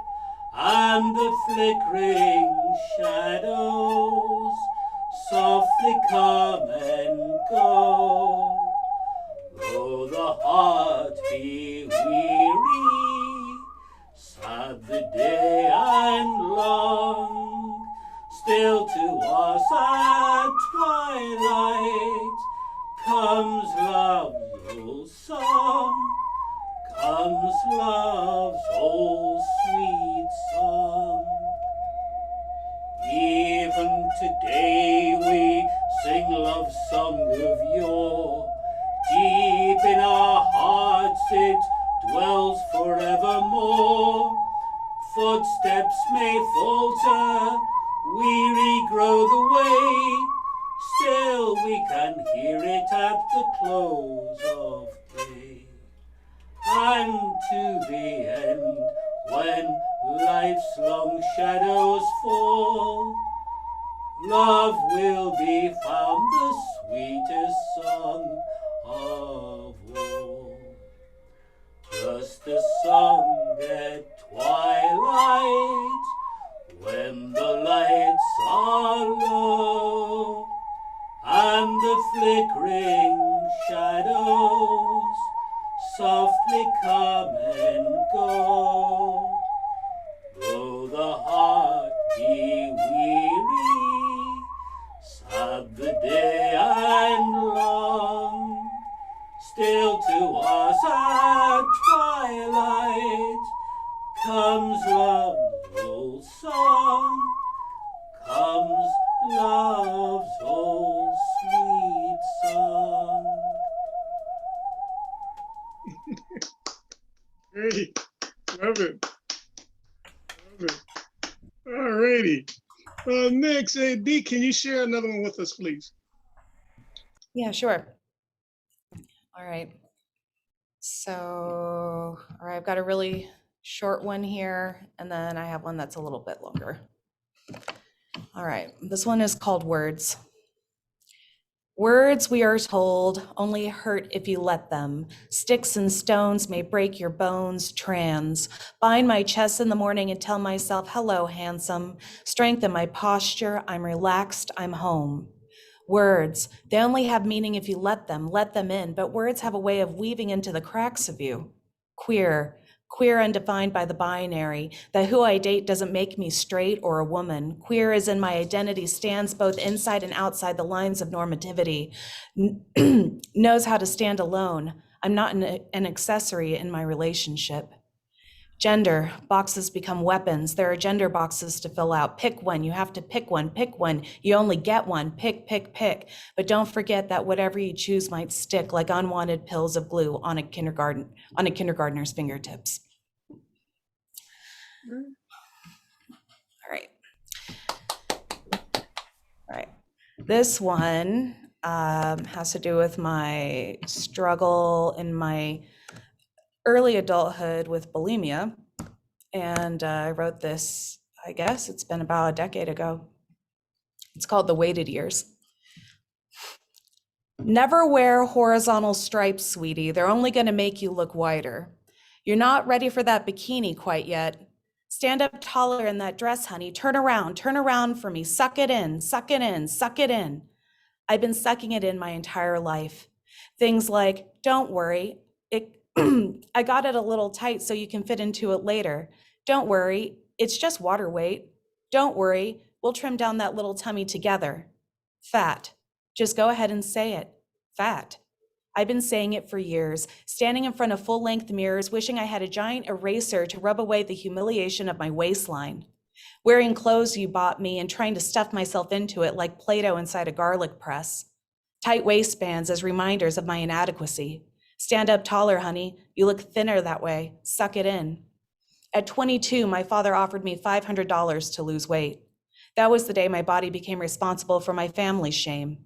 and the flickering shadows softly come and go. Though the heart be weary, sad the day and long, still to us at twilight comes love's old song, comes love's old sweet song. Even today we sing love's song of yore. Deep in our hearts it dwells forevermore. Footsteps may falter, weary grow the way, still we can hear it at the close of day. and to the end, when life's long shadows fall, love will be found the sweetest song of all. Just a song at twilight, when the lights are low, and the flickering shadows softly come and go. Though the heart be weary, sad the day and long, still to us at twilight comes love's old song, comes love's old sweet song. Great. Love it. Love it. All righty. Next, D, can you share another one with us, please? Yeah, sure. All right. So, all right, I've got a really short one here, and then I have one that's a little bit longer. All right, this one is called Words. Words, we are told, only hurt if you let them. Sticks and stones may break your bones, trans. Bind my chest in the morning and tell myself, hello, handsome. Strengthen my posture, I'm relaxed, I'm home. Words, they only have meaning if you let them in, but words have a way of weaving into the cracks of you. Queer undefined by the binary, that who I date doesn't make me straight or a woman. Queer as in my identity stands both inside and outside the lines of normativity, knows how to stand alone. I'm not an accessory in my relationship. Gender, boxes become weapons. There are gender boxes to fill out. Pick one, you have to pick one, you only get one, pick. But don't forget that whatever you choose might stick like unwanted pills of glue on a kindergartner's fingertips. All right. This one has to do with my struggle in my early adulthood with bulimia. And I wrote this, I guess it's been about a decade ago. It's called The Weighted Years. Never wear horizontal stripes, sweetie. They're only going to make you look wider. You're not ready for that bikini quite yet. Stand up taller in that dress, honey. Turn around for me. Suck it in. I've been sucking it in my entire life. Things like, don't worry, I got it a little tight so you can fit into it later. Don't worry, it's just water weight. Don't worry, we'll trim down that little tummy together. Fat, just go ahead and say it. Fat. I've been saying it for years, standing in front of full-length mirrors, wishing I had a giant eraser to rub away the humiliation of my waistline. Wearing clothes you bought me and trying to stuff myself into it like Play-Doh inside a garlic press. Tight waistbands as reminders of my inadequacy. Stand up taller, honey. You look thinner that way. Suck it in. At 22, my father offered me $500 to lose weight. That was the day my body became responsible for my family's shame.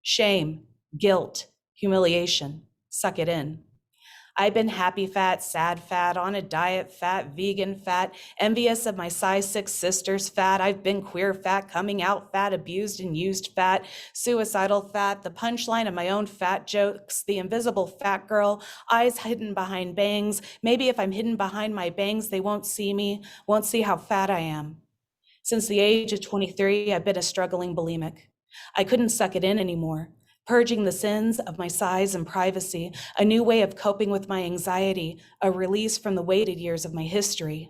Shame, guilt, humiliation. Suck it in. I've been happy fat, sad fat, on a diet fat, vegan fat, envious of my size 6 sisters fat. I've been queer fat, coming out fat, abused and used fat, suicidal fat, the punchline of my own fat jokes, the invisible fat girl, eyes hidden behind bangs. Maybe if I'm hidden behind my bangs, they won't see me, won't see how fat I am. Since the age of 23, I've been a struggling bulimic. I couldn't suck it in anymore. Purging the sins of my size and privacy, a new way of coping with my anxiety, a release from the weighted years of my history.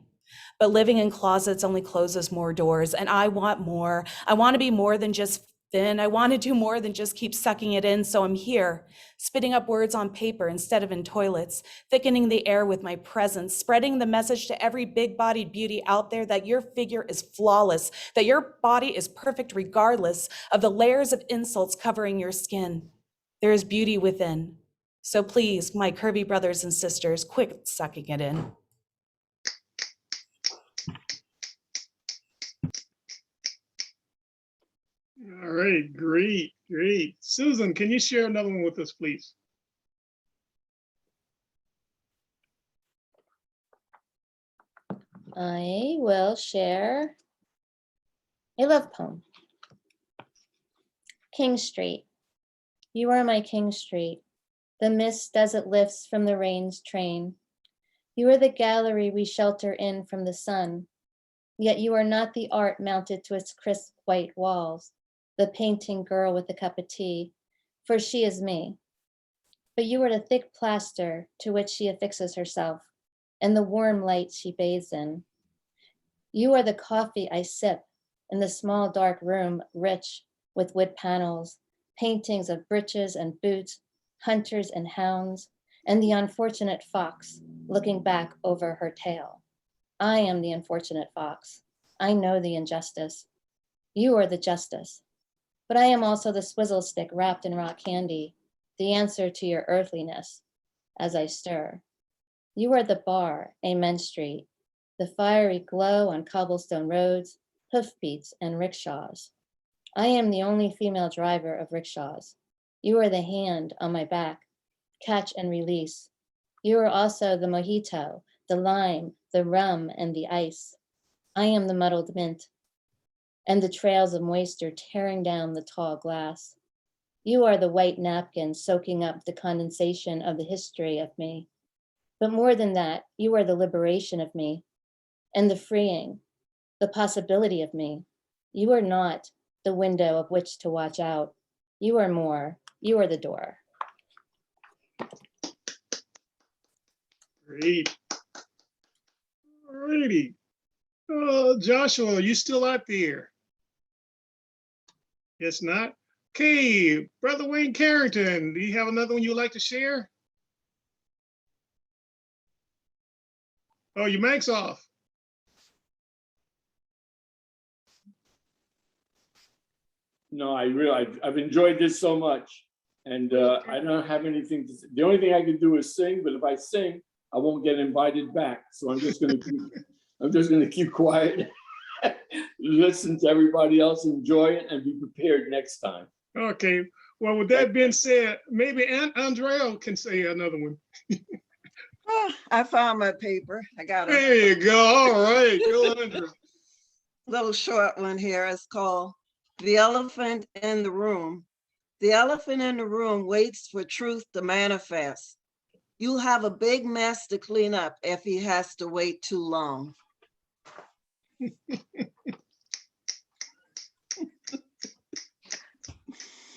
But living in closets only closes more doors, and I want more. I want to be more than just thin. I want to do more than just keep sucking it in, so I'm here, spitting up words on paper instead of in toilets, thickening the air with my presence, spreading the message to every big-bodied beauty out there that your figure is flawless, that your body is perfect regardless of the layers of insults covering your skin. There is beauty within. So please, my curvy brothers and sisters, quit sucking it in. All right, great. Susan, can you share another one with us, please? I will share a love poem. King Street. You are my King Street, the mist as it lifts from the rain's train. You are the gallery we shelter in from the sun, yet you are not the art mounted to its crisp white walls, the painting girl with a cup of tea, for she is me. But you are the thick plaster to which she affixes herself, and the warm light she bathes in. You are the coffee I sip in the small dark room rich with wood panels, paintings of breeches and boots, hunters and hounds, and the unfortunate fox looking back over her tail. I am the unfortunate fox. I know the injustice. You are the justice. But I am also the swizzle stick wrapped in rock candy, the answer to your earthliness as I stir. You are the bar, Amen Street, the fiery glow on cobblestone roads, hoofbeats and rickshaws. I am the only female driver of rickshaws. You are the hand on my back, catch and release. You are also the mojito, the lime, the rum, and the ice. I am the muddled mint and the trails of moisture tearing down the tall glass. You are the white napkin soaking up the condensation of the history of me. But more than that, you are the liberation of me and the freeing, the possibility of me. You are not the window of which to watch out. You are more. You are the door. Great. Alrighty. Joshua, are you still out there? Yes, not. Okay, Brother Wayne Carrington, do you have another one you'd like to share? Oh, your mic's off. No, I've enjoyed this so much, and I don't have anything to say. The only thing I can do is sing, but if I sing, I won't get invited back. So I'm just gonna keep quiet, listen to everybody else, enjoy it, and be prepared next time. Okay. Well, with that being said, maybe Andrea can say another one. Oh, I found my paper. I got There you go. All right. Go, Andrea. little short one here. It's called The Elephant in the Room. The elephant in the room waits for truth to manifest. You'll have a big mess to clean up if he has to wait too long.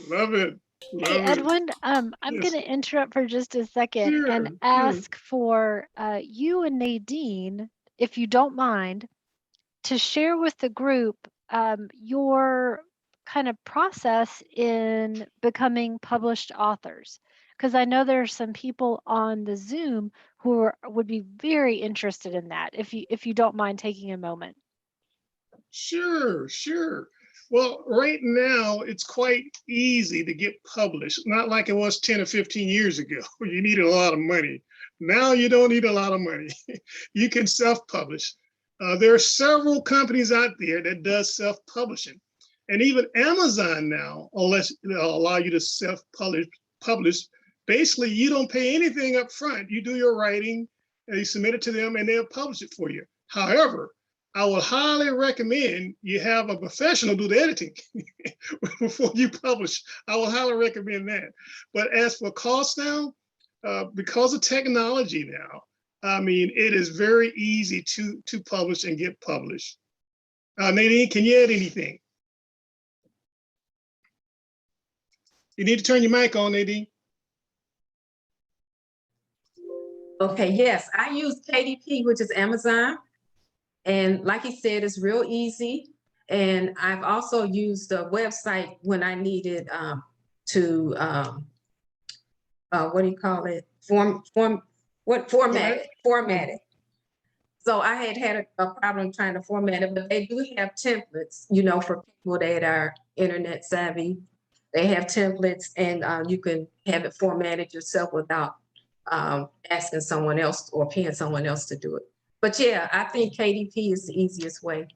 Love it. Hey, Love it. Edwin, I'm Yes. going to interrupt for just a second Sure, and sure. ask for you and Nadine, if you don't mind, to share with the group your kind of process in becoming published authors. Because I know there are some people on the Zoom who would be very interested in that, if you don't mind taking a moment. Sure, sure. Well, right now it's quite easy to get published, not like it was 10 or 15 years ago. You needed a lot of money. Now you don't need a lot of money. You can self-publish. There are several companies out there that does self-publishing. And even Amazon now, unless they'll allow you to self-publish, basically you don't pay anything up front. You do your writing, and you submit it to them, and they'll publish it for you. However, I would highly recommend you have a professional do the editing before you publish. I would highly recommend that. But as for cost now, because of technology now, I mean, it is very easy to publish and get published. Nadine, can you add anything? You need to turn your mic on, Nadine. Okay, yes, I use KDP, which is Amazon. And like he said, it's real easy. And I've also used the website when I needed to, what do you call it? Format it. So I had a problem trying to format it, but they do have templates, you know, for people that are internet savvy. They have templates, and you can have it formatted yourself without asking someone else or paying someone else to do it. But yeah, I think KDP is the easiest way.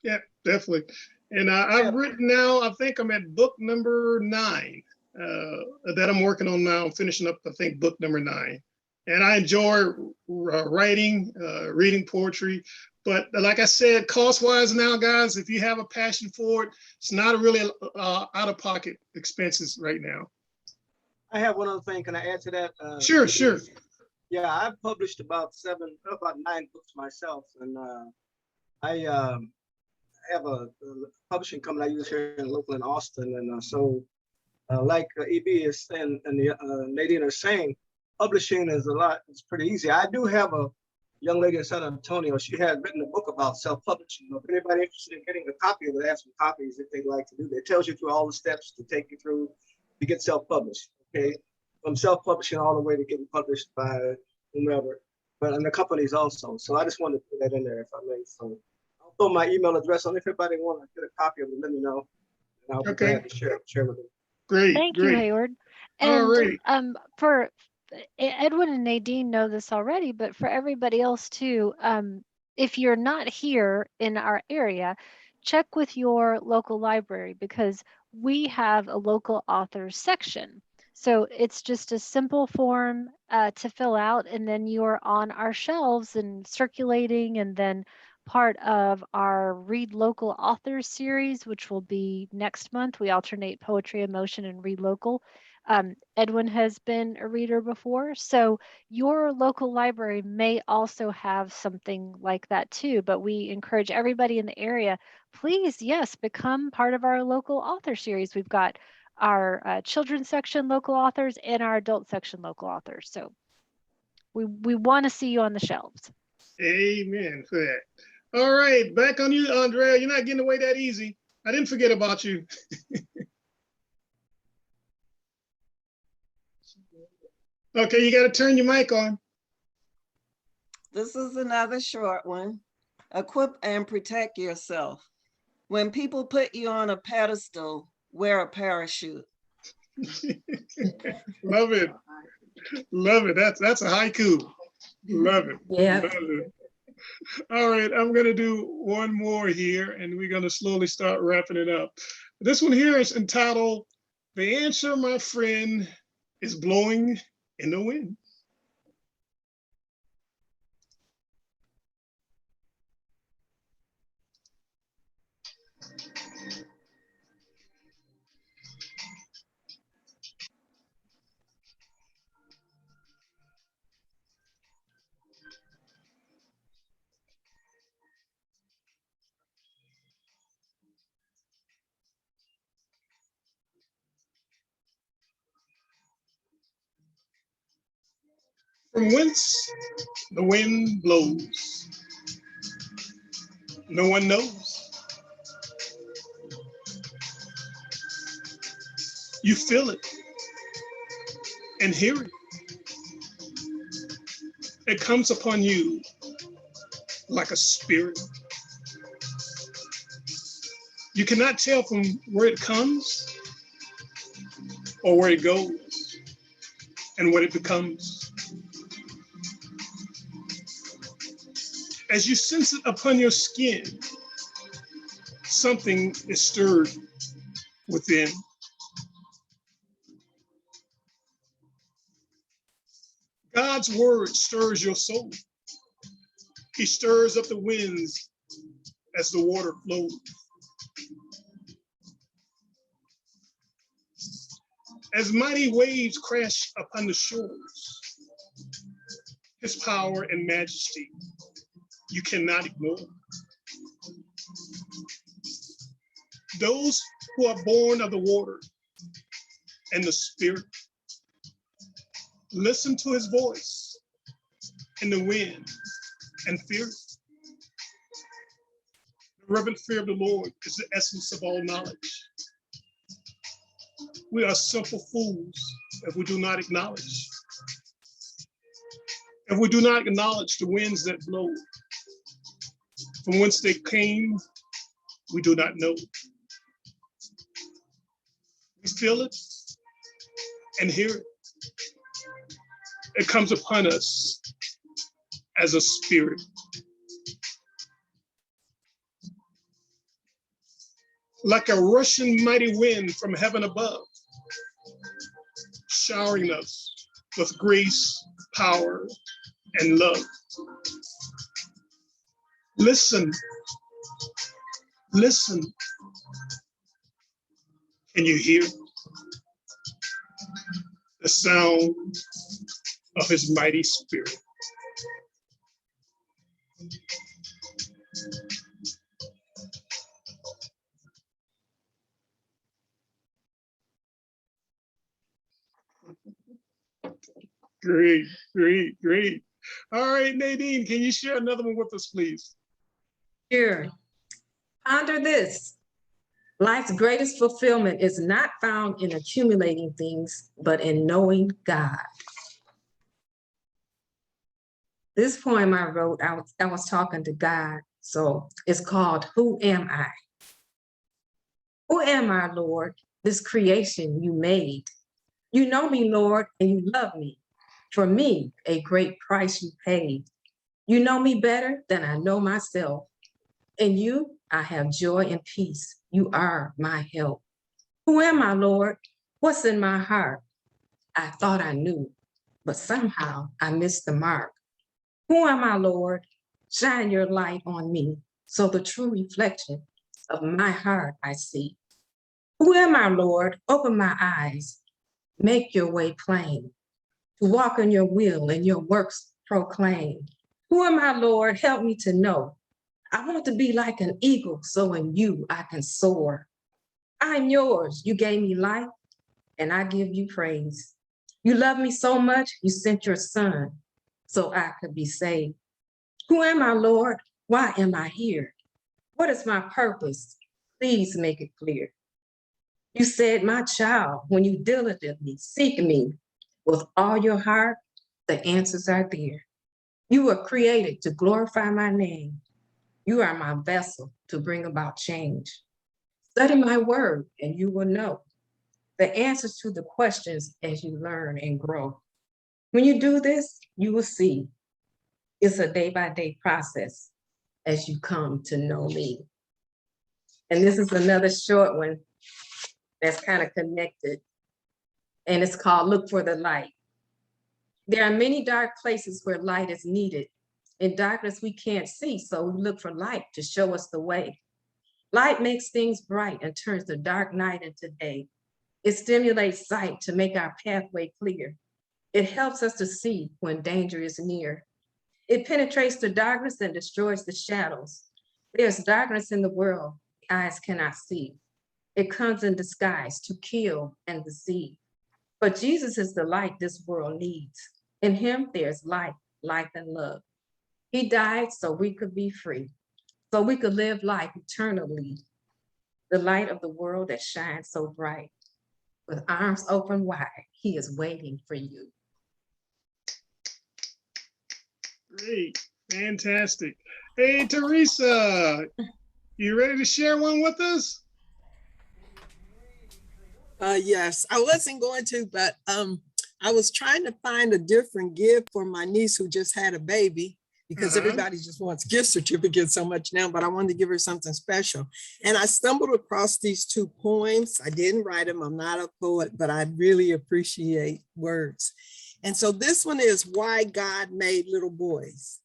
Yeah, definitely. And I've written now, I think I'm at book number 9 that I'm working on now. I'm finishing up, I think, book number 9. And I enjoy writing, reading poetry, But like I said, cost-wise now, guys, if you have a passion for it, it's not really out-of-pocket expenses right now. I have one other thing. Can I add to that? Sure, sure. Yeah, I've published about 9 books myself, and I have a publishing company I use here in Austin, and so like EB is saying and Nadine are saying, publishing is it's pretty easy. I do have a young lady in San Antonio. She had written a book about self-publishing. If anybody interested in getting a copy of it, ask some copies if they'd like to do that. It tells you through all the steps to take you through to get self-published. Okay, from self-publishing all the way to getting published by whomever, but and the companies also. So I just wanted to put that in there if I may. So I'll throw my email address on. If anybody wants to get a copy of it, let me know, and I'll be glad to share with them. Great. Thank great. you, Hayward. All And right. for Edwin and Nadine know this already, but for everybody else too, if you're not here in our area, check with your local library because we have a local authors section. So it's just a simple form to fill out, and then you're on our shelves and circulating, and then part of our Read Local Authors series, which will be next month. We alternate poetry, emotion, and read local. Edwin has been a reader before, so your local library may also have something like that too, but we encourage everybody in the area, please, yes, become part of our local author series. We've got our children's section local authors and our adult section local authors. So we want to see you on the shelves. Amen for that. All right, back on you, Andrea. You're not getting away that easy. I didn't forget about you. Okay, you got to turn your mic on. This is another short one. Equip and protect yourself. When people put you on a pedestal, wear a parachute. Love it. Love it. That's a haiku. Love it. Yeah. Love it. All right, I'm going to do one more here, and we're going to slowly start wrapping it up. This one here is entitled, "The Answer, My Friend, is Blowing in the Wind." From whence the wind blows, no one knows. You feel it and hear it. It comes upon you like a spirit. You cannot tell from where it comes or where it goes and what it becomes. As you sense it upon your skin, something is stirred within. God's word stirs your soul. He stirs up the winds as the water flows. As mighty waves crash upon the shores, his power and majesty you cannot ignore. Those who are born of the water and the spirit listen to his voice in the wind and fear it. The reverent fear of the Lord is the essence of all knowledge. We are simple fools if we do not acknowledge. If we do not acknowledge the winds that blow, from whence they came, we do not know. We feel it and hear it. It comes upon us as a spirit. Like a rushing mighty wind from heaven above, showering us with grace, power, and love. Listen, listen. Can you hear the sound of his mighty spirit? Great, great, great. All right, Nadine, can you share another one with us, please? Sure. Ponder this. Life's greatest fulfillment is not found in accumulating things, but in knowing God. This poem I wrote, I was talking to God. So it's called, Who Am I? Who am I, Lord? This creation you made. You know me, Lord, and you love me. For me, a great price you paid. You know me better than I know myself. In you, I have joy and peace. You are my help. Who am I, Lord? What's in my heart? I thought I knew, but somehow I missed the mark. Who am I, Lord? Shine your light on me, so the true reflection of my heart I see. Who am I, Lord? Open my eyes. Make your way plain. To walk in your will and your works proclaim. Who am I, Lord? Help me to know. I want to be like an eagle, so in you I can soar. I'm yours. You gave me life, and I give you praise. You love me so much, you sent your son, so I could be saved. Who am I, Lord? Why am I here? What is my purpose? Please make it clear. You said, my child, when you diligently seek me with all your heart, the answers are there. You were created to glorify my name. You are my vessel to bring about change. Study my word and you will know the answers to the questions as you learn and grow. When you do this, you will see it's a day-by-day process as you come to know me. And this is another short one that's kind of connected, and it's called Look for the Light. There are many dark places where light is needed. In darkness, we can't see, so we look for light to show us the way. Light makes things bright and turns the dark night into day. It stimulates sight to make our pathway clear. It helps us to see when danger is near. It penetrates the darkness and destroys the shadows. There's darkness in the world eyes cannot see. It comes in disguise to kill and deceive. But Jesus is the light this world needs. In him, there's life, life and love. He died so we could be free, so we could live life eternally. The light of the world that shines so bright. With arms open wide, he is waiting for you. Great, fantastic. Hey, Teresa, you ready to share one with us? Yes, I wasn't going to, but I was trying to find a different gift for my niece who just had a baby, because everybody just wants gift certificates so much now, but I wanted to give her something special. And I stumbled across these two poems. I didn't write them. I'm not a poet, but I really appreciate words. And so this one is Why God Made Little Boys.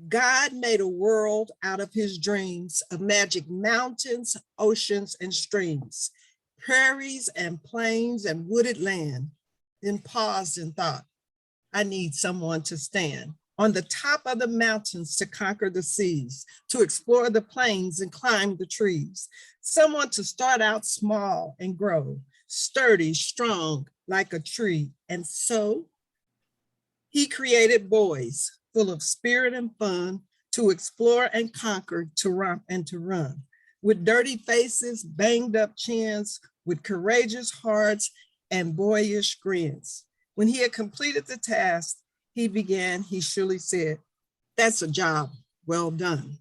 God made a world out of his dreams of magic mountains, oceans, and streams, prairies and plains and wooded land, then paused and thought, I need someone to stand on the top of the mountains to conquer the seas, to explore the plains and climb the trees, someone to start out small and grow, sturdy, strong like a tree. And so he created boys full of spirit and fun to explore and conquer, to romp and to run, with dirty faces, banged up chins, with courageous hearts and boyish grins. When he had completed the task, he surely said, that's a job well done.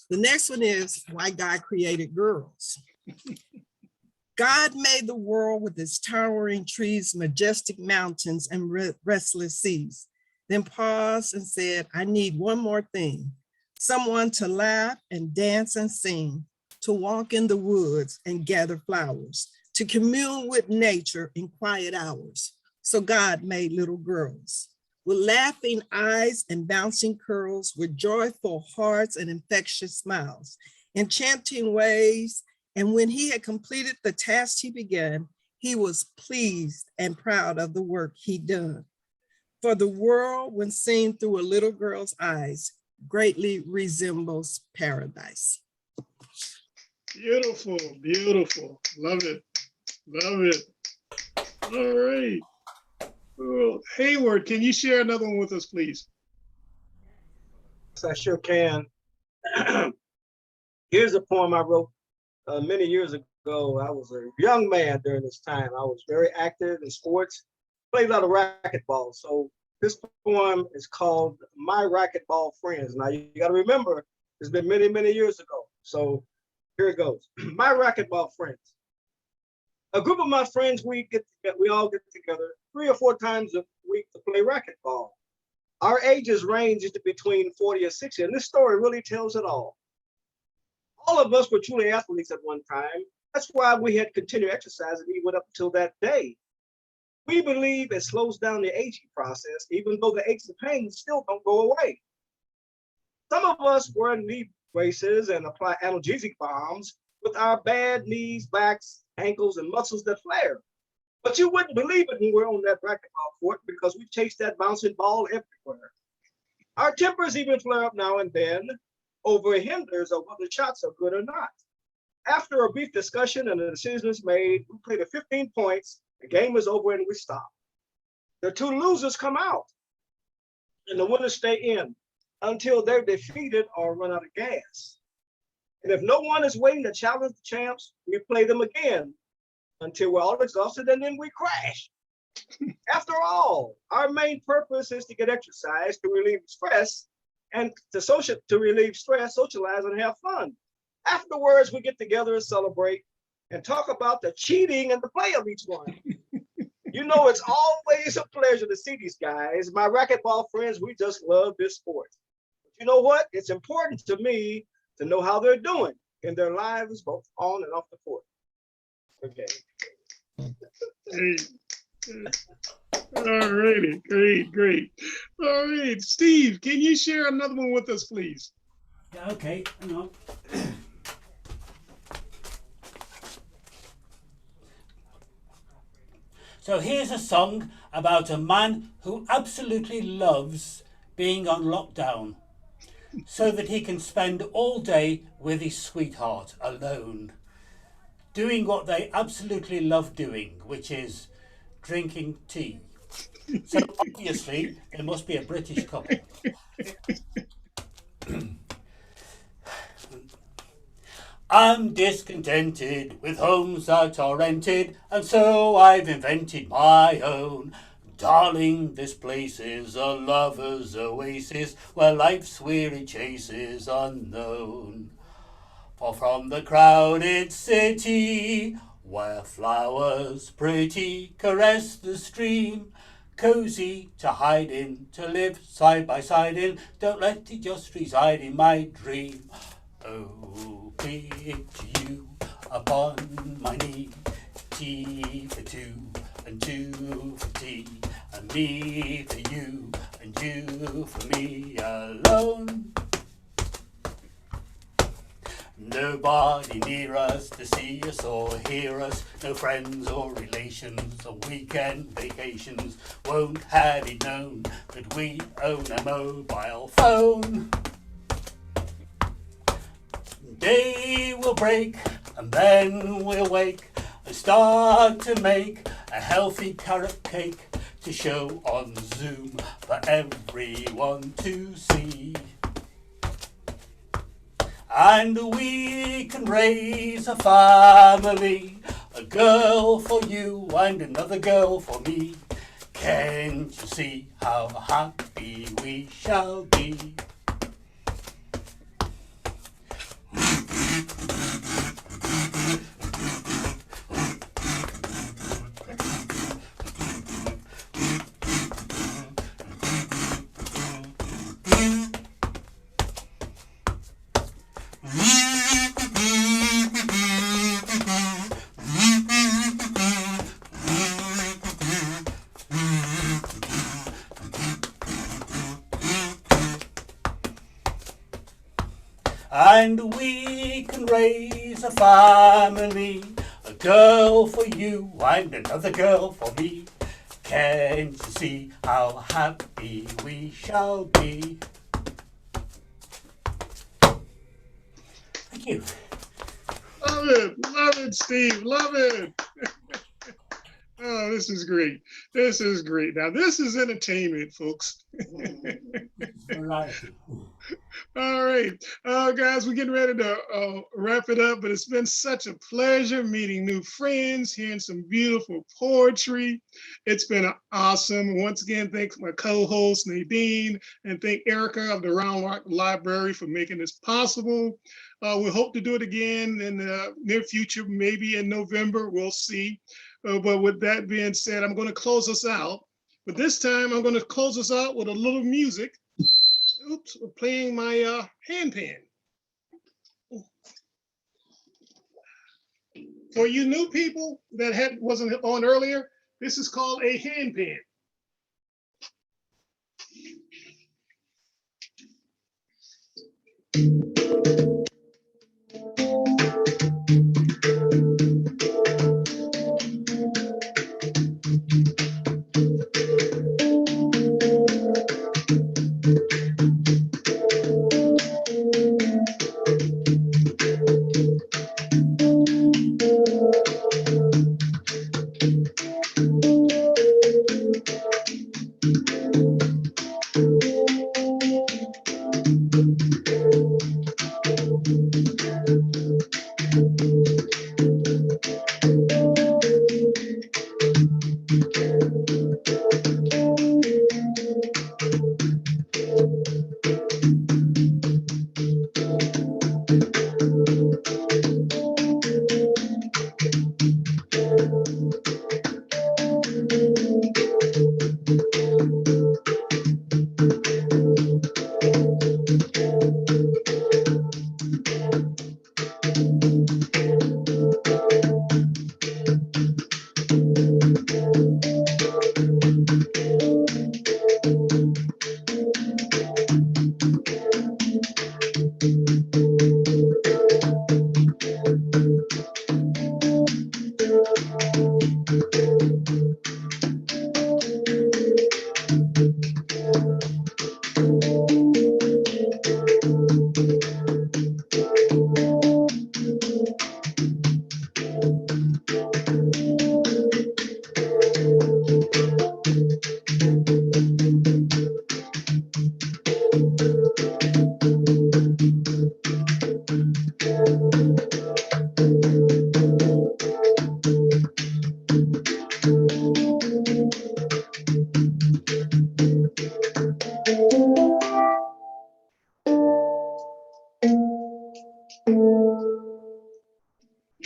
The next one is Why God Created Girls. God made the world with its towering trees, majestic mountains, and restless seas. Then paused and said, I need one more thing, someone to laugh and dance and sing, to walk in the woods and gather flowers, to commune with nature in quiet hours. So God made little girls. with laughing eyes and bouncing curls, with joyful hearts and infectious smiles, enchanting ways. And when he had completed the task he began, he was pleased and proud of the work he'd done. For the world, when seen through a little girl's eyes, greatly resembles paradise. Beautiful, beautiful. Love it. Love it. All right. Well, Hayward, can you share another one with us, please? Yes, I sure can. Here's a poem I wrote many years ago. I was a young man during this time. I was very active in sports, played a lot of racquetball. So this poem is called My Racquetball Friends. Now you got to remember, it's been many, many years ago. So here it goes. My Racquetball Friends. A group of my friends, we all get together 3 or 4 times a week to play racquetball. Our ages range between 40 and 60, and this story really tells it all. All of us were truly athletes at one time. That's why we had continued exercising even up until that day. We believe it slows down the aging process, even though the aches and pains still don't go away. Some of us wear knee braces and apply analgesic bombs with our bad knees, backs, ankles, and muscles that flare. But you wouldn't believe it when we're on that racquetball court because we chase that bouncing ball everywhere. Our tempers even flare up now and then over hinders of whether shots are good or not. After a brief discussion and a decision is made, we play the 15 points, the game is over and we stop. The 2 losers come out and the winners stay in until they're defeated or run out of gas. And if no one is waiting to challenge the champs, we play them again until we're all exhausted and then we crash. After all, our main purpose is to get exercise, to relieve stress, and to relieve stress, socialize, and have fun. Afterwards, we get together and celebrate and talk about the cheating and the play of each one. You know, it's always a pleasure to see these guys. My racquetball friends, we just love this sport. But you know what? It's important to me to know how they're doing in their lives, both on and off the court. Okay. Great. All righty. Great, great. All right. Steve, can you share another one with us, please? Yeah, okay, hang on. So here's a song about a man who absolutely loves being on lockdown so that he can spend all day with his sweetheart alone, doing what they absolutely love doing, which is drinking tea. So obviously there must be a British couple. I'm discontented with homes that are rented, and so I've invented my own. Darling, this place is a lover's oasis, where life's weary chase is unknown. For from the crowded city, where flowers pretty caress the stream, cozy to hide in, to live side by side in, don't let it just reside in my dream. Oh, picture you upon my knee, tea for 2 and 2 for tea, and me for you and you for me alone. Nobody near us to see us or hear us, no friends or relations on weekend vacations won't have it known that we own a mobile phone. Day will break and then we'll wake and start to make a healthy carrot cake to show on Zoom for everyone to see. And we can raise a family, a girl for you and another girl for me. Can't you see how happy we shall be? and we can raise a family. A girl for you and another girl for me. Can't you see how happy we shall be? Thank you. Love it, Steve, love it. Oh, this is great. This is great. Now, this is entertainment, folks. All right, guys, we're getting ready to wrap it up, but it's been such a pleasure meeting new friends, hearing some beautiful poetry. It's been awesome. Once again, thanks my co-host Nadine, and thank Erica of the Round Rock Library for making this possible. We hope to do it again in the near future, maybe in November, we'll see. But with that being said, I'm going to close us out. But this time, I'm going to close us out with a little music. Oops, we're playing my handpan. For you new people that wasn't on earlier, this is called a handpan.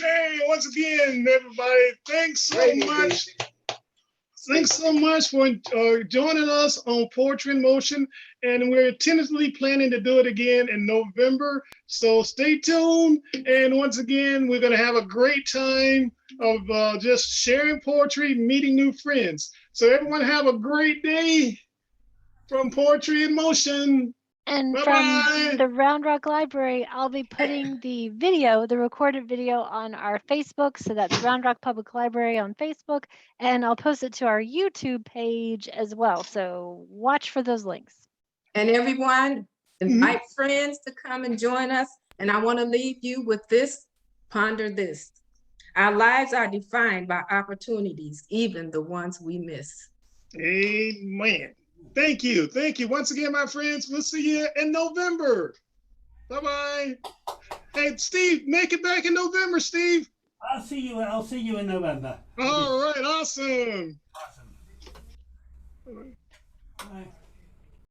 Hey, once again, everybody, thanks so much. Thanks so much for joining us on Poetry in Motion, and we're tentatively planning to do it again in November. So stay tuned, and once again, we're going to have a great time of just sharing poetry, meeting new friends. So everyone have a great day from Poetry in Motion. And Bye-bye. from the Round Rock Library, I'll be putting the video, the recorded video, on our Facebook. So that's Round Rock Public Library on Facebook. And I'll post it to our YouTube page as well. So watch for those links. And everyone, invite friends to come and join us. And I want to leave you with this, ponder this. Our lives are defined by opportunities, even the ones we miss. Amen. Thank you. Thank you. Once again, my friends, we'll see you in November. Bye-bye. Hey, Steve, make it back in November, Steve. I'll see you in November. All right, awesome. Bye.